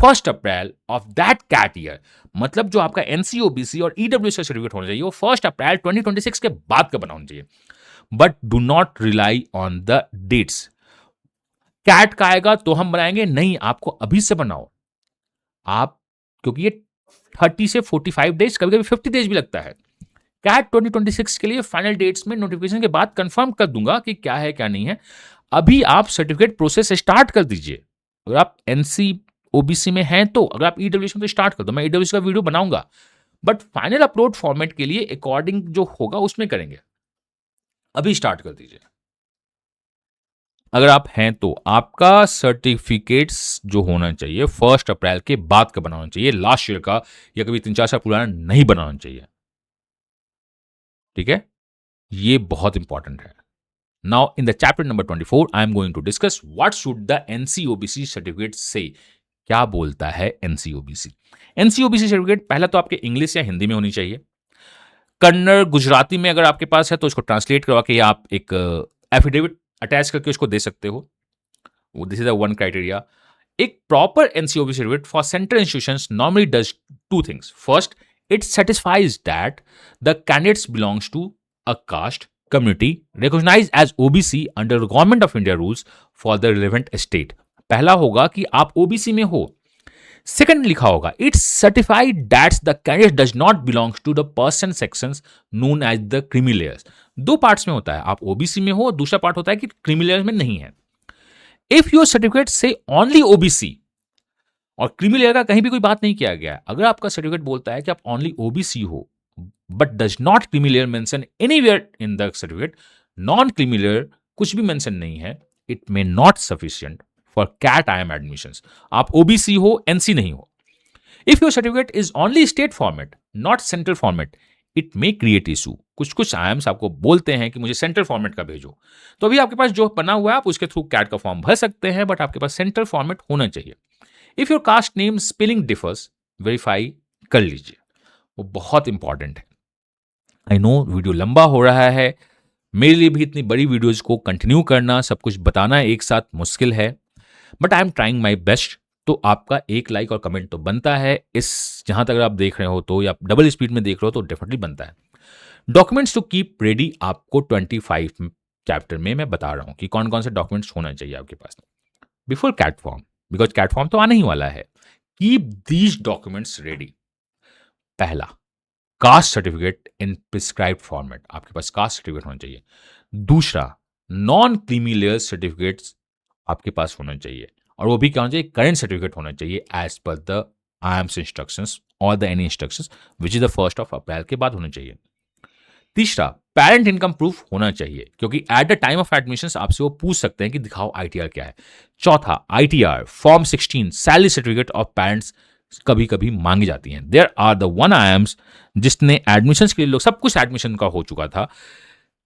1 April of that CAT year, मतलब जो आपका NC-OBC और EW सर्टिफिकेट होना चाहिए वो 1 अप्रैल 2026 के बाद का बना होना चाहिए। But do not rely on the dates. CAT का आएगा तो हम बनाएंगे, नहीं, आपको अभी से बनाओ आप, क्योंकि ये 30 से 45 डेज, कभी कभी 50 डेज भी लगता है। कैट 2026 के लिए फाइनल डेट्स में नोटिफिकेशन के बाद कंफर्म कर दूंगा कि क्या है क्या नहीं है। अभी आप सर्टिफिकेट प्रोसेस स्टार्ट कर दीजिए। अगर आप NC-OBC में हैं तो, अगर आप EWS में तो स्टार्ट कर दो, मैं EWS का वीडियो बनाऊंगा, बट फाइनल अपलोड फॉर्मेट के लिए अकॉर्डिंग जो होगा उसमें करेंगे। अभी स्टार्ट कर दीजिए अगर आप हैं तो। आपका सर्टिफिकेट्स जो होना चाहिए 1 अप्रैल के बाद का बनाना चाहिए, लास्ट ईयर का या कभी 3-4 साल पुराना नहीं बनाना चाहिए, ठीक है, ये बहुत इंपॉर्टेंट है। Now in the chapter number 24 I am going to discuss what should the NC-OBC certificate say. क्या बोलता है NC-OBC? NC-OBC सर्टिफिकेट पहला तो आपके इंग्लिश या हिंदी में होनी चाहिए। कन्नड़ गुजराती में अगर आपके पास है तो उसको ट्रांसलेट करवा के आप एक एफिडेविट अटैच करके उसको दे सकते हो। This is the one criteria. एक proper NCOB certificate for central institutions normally does two things. First, it satisfies that the candidates belongs to a caste community recognized as OBC under Government of India rules for the relevant state। पहला होगा कि आप OBC में हो। Second लिखा होगा it's certified that the candidate does not belongs to the person sections known as the creamy layers. दो parts में होता है, आप ओबीसी में हो, दूसरा पार्ट होता है कि क्रीमी लेयर्स में नहीं है। इफ योर सर्टिफिकेट से ओनली ओबीसी और क्रीमी लेयर का कहीं भी कोई बात नहीं किया गया है, अगर आपका सर्टिफिकेट बोलता है कि आप ओनली ओबीसी हो but does not creamy layer mention anywhere in the certificate, non creamy layer कुछ भी मेंशन नहीं है, it may not sufficient for CAT I M admissions. आप ओबीसी हो, एनसी नहीं हो। If your certificate is only state format not central format, it may create issue. कुछ IIMs आपको बोलते हैं कि मुझे सेंट्रल फॉर्मेट का भेजो, तो अभी आपके पास जो बना हुआ है आप उसके थ्रू कैट का फॉर्म भर सकते हैं, बट आपके पास सेंट्रल फॉर्मेट होना चाहिए। If your caste name spelling differs, verify कर लीजिए, वो बहुत इंपॉर्टेंट है। आई नो वीडियो लंबा हो रहा है, मेरे लिए भी इतनी बड़ी वीडियोज को कंटिन्यू करना, सब कुछ बताना एक साथ मुश्किल है, but I am trying my best. तो आपका एक लाइक और कमेंट तो बनता है, इस जहां तक अगर आप देख रहे हो तो, या डबल स्पीड में देख रहे हो तो डेफिनेटली बनता है। डॉक्यूमेंट्स टू कीप रेडी आपको 25 चैप्टर में मैं बता रहा हूं कि कौन कौन से डॉक्यूमेंट्स होना चाहिए आपके पास before CAT form, because CAT form तो आने ही वाला है। Keep these documents ready. पहला, caste certificate in prescribed format, आपके पास कास्ट सर्टिफिकेट होना चाहिए। दूसरा, नॉन क्रीमी लेयर सर्टिफिकेट्स आपके पास होना चाहिए, और वो भी क्या होना चाहिए, करंट सर्टिफिकेट होना चाहिए as per the IIMs instructions और the any instructions which is the 1 April के बाद होना चाहिए। तीसरा, पेरेंट इनकम प्रूफ होना चाहिए, क्योंकि at the time of admission आपसे वो पूछ सकते हैं कि दिखाओ आईटीआर क्या है। चौथा, ITR form 16 salary certificate of parents कभी कभी मांगी जाती हैं। There are the one IIMs जिसने एडमिशन के लिए, लोग सब कुछ एडमिशन का हो चुका था,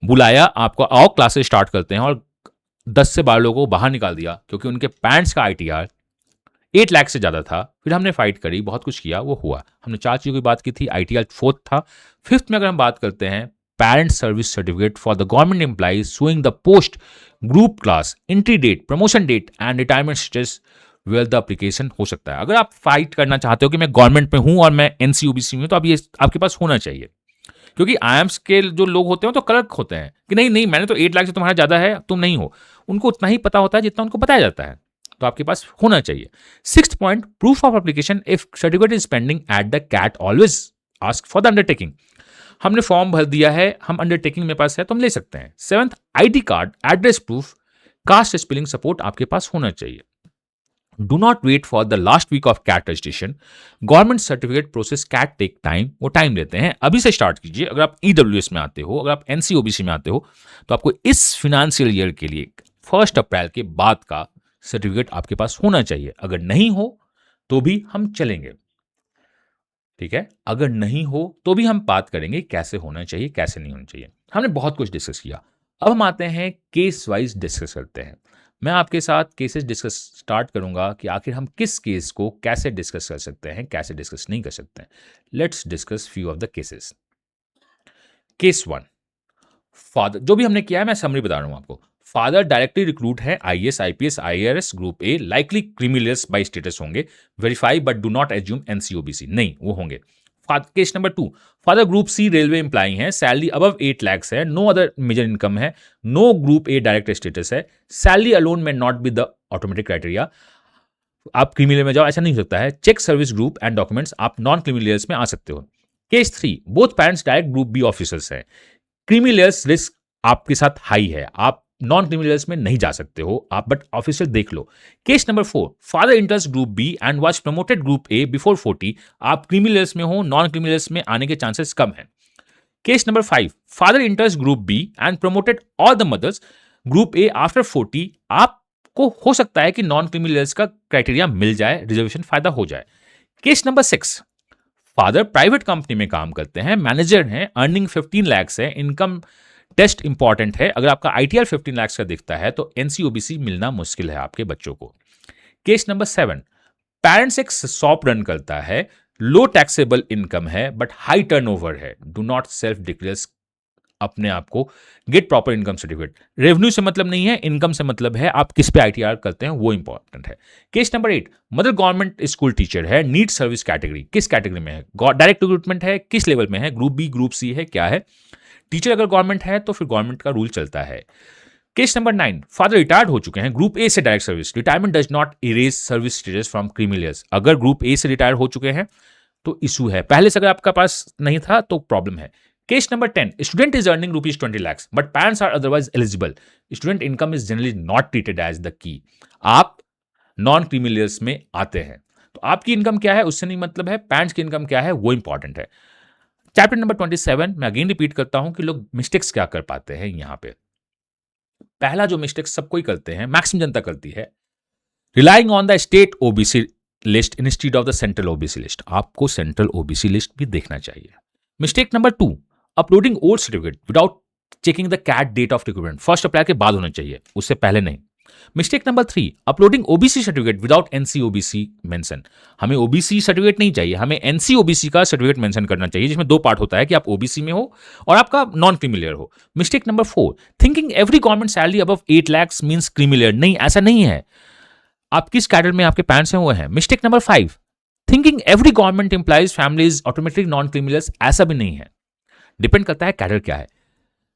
बुलाया आपको, आओ क्लासेस स्टार्ट करते हैं, और 10 से 12 लोगों को बाहर निकाल दिया क्योंकि उनके पेरेंट्स का आईटीआर 8 लाख से ज़्यादा था। फिर हमने फाइट करी, बहुत कुछ किया, वो हुआ। हमने 4 चीज़ों की बात की थी, आईटीआर 4th था। 5th में अगर हम बात करते हैं, parent service certificate for the government employees showing the post, group class, entry date, promotion date and retirement status where the application हो सकता है। अगर आप फाइट करना चाहते हो कि मैं गवर्नमेंट में हूं और मैं एनसीओबीसी में हूं, तो अब ये आपके पास होना चाहिए, क्योंकि आईएम्स के जो लोग होते हैं तो कलर्क होते हैं कि नहीं नहीं मैंने तो 8 लाख से तुम्हारा ज़्यादा है, तुम नहीं हो। उनको उतना ही पता होता है जितना उनको बताया जाता है, तो आपके पास होना चाहिए। 6th point, proof of application if certificate is pending at the CAT always ask for the undertaking. हमने फॉर्म भर दिया है, हम अंडरटेकिंग मेरे पास है तो हम ले सकते हैं। 7th, ID card, address proof, caste spelling support आपके पास होना चाहिए। Do not wait for the last week of CAT registration. Government certificate process CAT take time, वो टाइम लेते हैं, अभी से स्टार्ट कीजिए। अगर आप ईडब्ल्यूएस में आते हो, अगर आप एनसीओबीसी में आते हो, तो आपको इस फिनेंशियल ईयर के लिए 1 अप्रैल के बाद का सर्टिफिकेट आपके पास होना चाहिए। अगर नहीं हो तो भी हम चलेंगे, ठीक है। अगर नहीं हो तो भी हम बात करेंगे कैसे होना चाहिए, कैसे नहीं होना चाहिए। हमने बहुत कुछ डिस्कस किया, अब हम आते हैं केस वाइज डिस्कस करते हैं। मैं आपके साथ केसेस डिस्कस स्टार्ट करूंगा कि आखिर हम किस केस को कैसे डिस्कस कर सकते हैं, कैसे डिस्कस नहीं कर सकते हैं। Let's discuss few of the cases. Case 1, father, जो भी हमने किया है मैं समरी बता रहा हूं आपको। फादर डायरेक्टली रिक्रूट है IAS, IPS, IRS group A, likely criminals by status होंगे, verify but do not assume NCOBC, नहीं वो होंगे। Case number 2, father group C railway employee है, सैलरी अबव 8 lakhs है, नो अदर मेजर इनकम है, no group A direct status है, salary alone may not be the automatic criteria. आप criminal में जाओ, ऐसा नहीं हो सकता है। Check service group and documents, आप नॉन क्रिमिनल्स में आ सकते हो। Case 3, both parents direct group B officers हैं, क्रिमिनल्स रिस्क आपके साथ हाई है, आप नॉन क्रिमिनल्स में नहीं जा सकते हो आप, बट ऑफिसर देख लो। Case number 4, father enters group B and was promoted group A before 40, आप क्रिमिनल्स में हो, नॉन क्रिमिनल्स में आने के चांसेस कम हैं। Case number 5, father enters group B and promoted all the mothers group A after 40, आपको हो सकता है कि नॉन क्रिमिनल्स का क्राइटेरिया मिल जाए, रिजर्वेशन फायदा हो जाए। Case number 6, father private company में काम करते हैं, मैनेजर हैं, अर्निंग 15 lakhs है, इनकम टेस्ट इंपॉर्टेंट है, अगर आपका आईटीआर 15 lakhs का दिखता है तो एनसीओबीसी मिलना मुश्किल है आपके बच्चों को। केस नंबर 7, पेरेंट्स एक शॉप रन करता है, लो टैक्सेबल इनकम है बट हाई टर्नओवर है, डू नॉट सेल्फ डिक्लेयर अपने आप को, get proper income certificate. Revenue से मतलब नहीं है, इनकम से मतलब है आप किस पे आईटीआर करते हैं, वो इंपॉर्टेंट है। Case number 8, mother government school teacher है, नीड सर्विस कैटेगरी, किस कैटेगरी में है, डायरेक्ट रिक्रूटमेंट है, किस लेवल में है, ग्रुप बी ग्रुप सी है, क्या है। टीचर अगर गवर्नमेंट है तो फिर गवर्नमेंट का रूल चलता है। केस नंबर 9, फादर रिटायर्ड हो चुके हैं, ग्रुप ए से direct service, retirement does not erase service status from criminal years. अगर ग्रुप ए से रिटायर हो चुके हैं तो इशू है, पहले से अगर आपका पास नहीं था तो प्रॉब्लम है। Case number 10, student is earning ₹20 lakhs but parents are otherwise eligible, student income is generally not treated as the key. आप नॉन क्रिमिनल ईयर्स में आते हैं तो आपकी इनकम क्या है उससे नहीं मतलब है, पेरेंट्स की इनकम क्या है वो इंपॉर्टेंट है। चैप्टर नंबर 27, मैं अगेन रिपीट करता हूं कि लोग मिस्टेक्स क्या कर पाते हैं यहां पे। पहला जो मिस्टेक सबको ही करते हैं, मैक्सिमम जनता करती है, relying on the state OBC list instead of the central OBC list. आपको सेंट्रल ओबीसी लिस्ट भी देखना चाहिए। Mistake number 2, uploading old certificate without checking the CAT date of recruitment. First apply के बाद होना चाहिए, उससे पहले नहीं। Mistake number 3, uploading OBC certificate without NC OBC mention. हमें ओबीसी सर्टिफिकेट नहीं चाहिए, हमें एनसी ओबीसी का सर्टिफिकेट मेंशन करना चाहिए, जिसमें 2 पार्ट होता है कि आप ओबीसी में हो और आपका नॉन क्रिमिलियर हो। Mistake number 4, thinking every government salary above 8 lakhs means creamy layer. नहीं, ऐसा नहीं है। आप किस कैडर में आपके पेरेंट्स हैं वो है। Mistake number 5, thinking every government employees family is automatically non criminals. ऐसा भी नहीं है, डिपेंड करता है कैडर क्या है।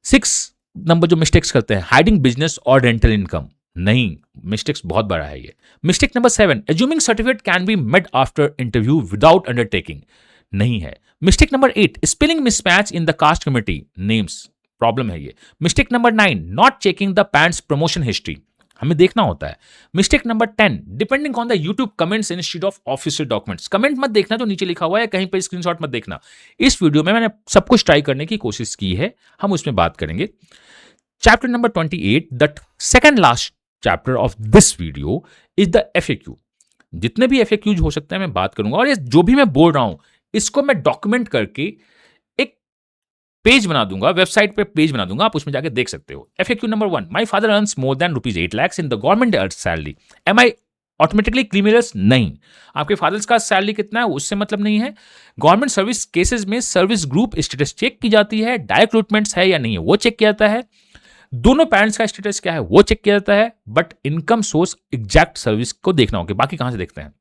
6 नंबर जो मिस्टेक्स करते हैं, हाइडिंग बिजनेस और रेंटल इनकम। नहीं, मिस्टेक्स बहुत बड़ा है ये। Mistake number 7, assuming certificate can be made after interview without undertaking. नहीं है। Mistake number 8, spelling mismatch in the caste committee names, problem है ये। Mistake number 9, not checking the parents promotion history, हमें देखना होता है। Mistake number 10, depending on the YouTube comments instead of official documents. Comment मत देखना जो नीचे लिखा हुआ है, कहीं पर स्क्रीनशॉट मत देखना। इस वीडियो में मैंने सब कुछ ट्राई करने की कोशिश की है, हम उसमें बात करेंगे। Chapter number 28, the second last chapter of this video is the FAQ. जितने भी एफएक्यूज हो सकते हैं मैं बात करूंगा, और ये जो भी मैं बोल रहा हूं इसको मैं डॉक्यूमेंट करके एक पेज बना दूंगा, वेबसाइट पे पेज बना दूंगा, आप उसमें जाके देख सकते हो। FAQ number 1, my father earns more than ₹8 lakhs in the government salary, am I automatically criminals? नहीं। आपके फादर्स का सैलरी कितना है उससे मतलब नहीं है। गवर्नमेंट सर्विस केसेस में सर्विस ग्रुप स्टेटस चेक की जाती है, डायरेक्ट रिक्रूटमेंट्स है या नहीं है वो चेक किया जाता है, दोनों पेरेंट्स का स्टेटस क्या है वो चेक किया जाता है, but income source exact service को देखना होगा, बाकी कहां से देखते हैं।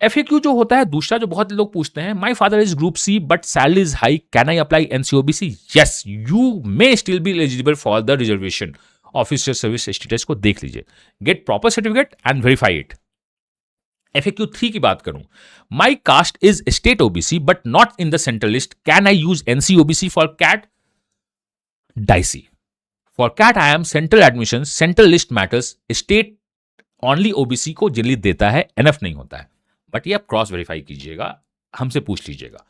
एफएक्यू जो होता है दूसरा, जो बहुत लोग पूछते हैं, my father is group C but salary is high, can I apply NCOBC? Yes, you may still be eligible for the reservation. Official service status को देख लीजिए, get proper certificate and verify it. FAQ 3 की बात करूं, my caste is state OBC but not in the central list, can I use NCOBC for CAT? Dicey. For CAT I am central admission, central list matters, state only OBC को generally देता है, enough नहीं होता है, but ये आप cross verify कीजिएगा, हमसे पूछ लीजिएगा,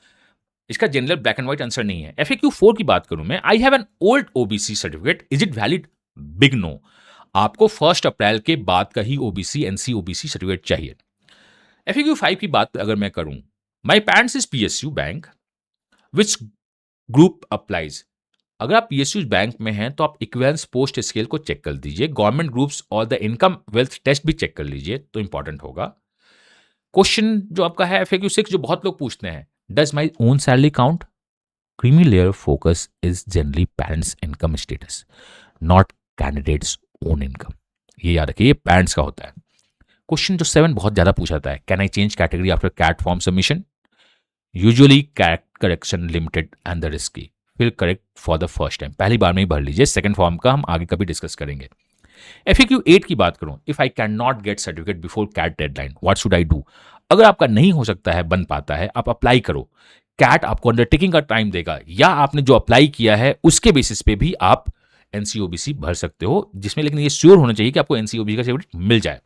इसका general black and white answer नहीं है। एफएक्यू 4 की बात करूं मैं, I have an old OBC certificate, is it valid? Big no. आपको 1 अप्रैल के बाद का ही ओबीसी एनसी ओबीसी सर्टिफिकेट चाहिए। एफएक्यू 5 की बात अगर मैं करूं, my parents is PSU bank, which group applies? अगर आप पीएसयू बैंक में हैं तो आप इक्विवेलेंस पोस्ट स्केल को चेक कर दीजिए, गवर्नमेंट ग्रुप्स और द इनकम वेल्थ टेस्ट भी चेक कर लीजिए तो इंपॉर्टेंट होगा। क्वेश्चन जो आपका है एफएक्यू 6, जो बहुत लोग पूछते हैं, does my own salary count? Creamy layer focus is generally parents income status, not candidates own income. ये याद रखिए, ये पेरेंट्स का होता है। क्वेश्चन जो 7 बहुत ज्यादा पूछा जाता है, can I change category after CAT form submission? Usually CAT correction limited and the risky, fill correct for the first time, पहली बार में ही भर लीजिए, सेकंड फॉर्म का हम आगे कभी डिस्कस करेंगे। एफएक्यू 8 की बात करूं, if I can not get certificate before CAT deadline, what should I do? अगर आपका नहीं हो सकता है, बन पाता है, आप अप्लाई करो, कैट आपको अंडरटेकिंग का टाइम देगा, या आपने जो अप्लाई किया है उसके बेसिस पे भी आप एनसीओबीसी भर सकते हो, जिसमें लेकिन ये श्योर होना चाहिए कि आपको एनसीओबीसी का सर्टिफिकेट मिल जाए।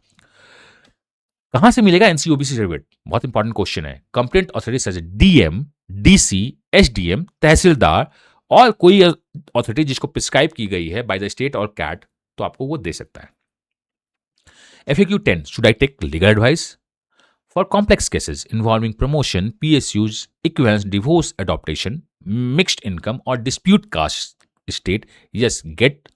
कहां से मिलेगा एनसीओबीसी सर्टिफिकेट? बहुत इंपॉर्टेंट क्वेश्चन है। कंप्लेंट अथॉरिटी जैसे डीएम, डीसी, एसडीएम, तहसीलदार और कोई अथॉरिटी जिसको प्रिस्क्राइब की गई है बाय द स्टेट और कैट, तो आपको वो दे सकता है। FAQ 10, should I take legal advice? For complex cases involving promotion, PSUs, equivalence, divorce, adoption, mixed income और dispute caste state, yes, get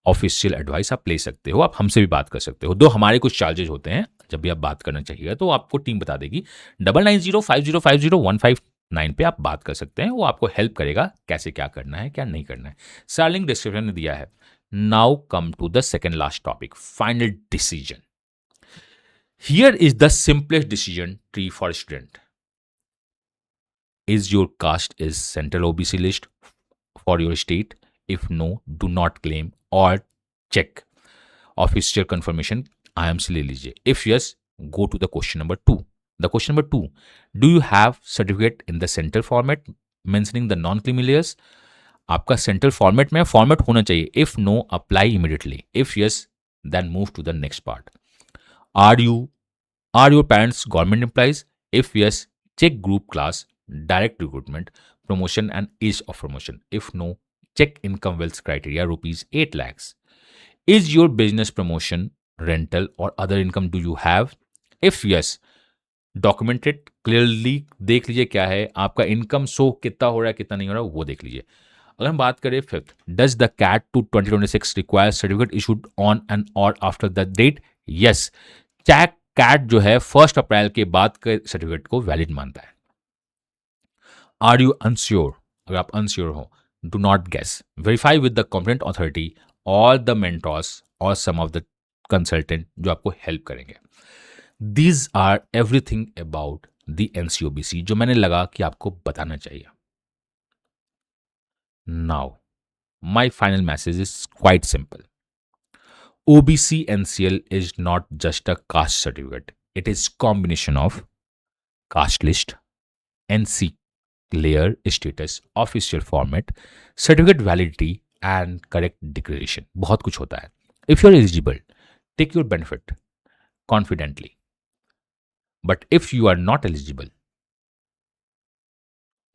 official advice आप ले सकते हो, आप हमसे भी बात कर सकते हो। दो हमारे कुछ चार्जेज होते हैं जब भी आप बात करना चाहिए, तो आपको टीम बता देगी। 9905050159 पे आप बात कर सकते हैं, वो आपको हेल्प करेगा कैसे क्या करना है क्या नहीं करना है। सारा लिंक डिस्क्रिप्शन में दिया है। Now come to the second last topic, final decision. Here is the simplest decision tree for student. Is your caste is central OBC list for your state? If no, do not claim or check official confirmation I am still eligible. If yes, go to the question number 2. The question number 2, do you have certificate in the central format mentioning the non-creamy layers? आपका central format में format होना चाहिए. If no, apply immediately. If yes, then move to the next part. Are your parents government employees? If yes, check group class, direct recruitment, promotion and age of promotion. If no, check income wealth criteria rupees 8 lakhs. Is your business promotion, rental or other income do you have? If yes, documented clearly. देख लीजिए क्या है आपका income show, कितना हो रहा है कितना नहीं हो रहा है वो देख लीजिए. अगर हम बात करें fifth, does the CAT to 2026 require certificate issued on and और after the date? Yes, check CAT जो है 1 अप्रैल के बाद के सर्टिफिकेट को वैलिड मानता है. Are you unsure? अगर आप अनश्योर हो, do not guess, verify with the competent authority और द मेंटोर्स और सम ऑफ द कंसल्टेंट जो आपको हेल्प करेंगे. These are everything about the NCOBC जो मैंने लगा कि आपको बताना चाहिए. Now my final message is quite simple. OBC NCL is not just a caste certificate. It is combination of caste list, NC layer status, official format, certificate validity and correct declaration. बहुत कुछ होता है. If you are eligible, take your benefit confidently. But if you are not eligible,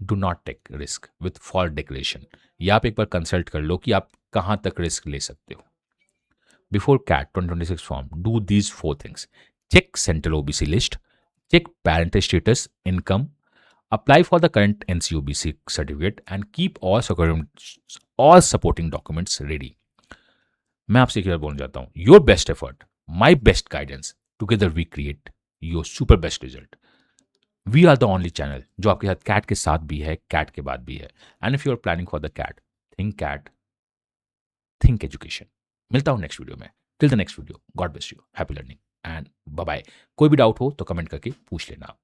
do not take risk with false declaration. या आप एक बार consult कर लो कि आप कहाँ तक रिस्क ले सकते हो. Before CAT 2026 form, do these 4 things. Check central OBC list, check parental status, income, apply for the current NCOBC certificate and keep all supporting documents ready. मैं आपसे एक बार बोलना चाहता हूँ, your best effort, my best guidance, together we create your super best result. We are the only channel जो आपके साथ कैट के साथ भी है, कैट के बाद भी है. And if you are planning for the CAT, think education. मिलता हूं नेक्स्ट वीडियो में. Till the next video, God bless you, happy learning and bye bye. कोई भी डाउट हो तो कमेंट करके पूछ लेना आप.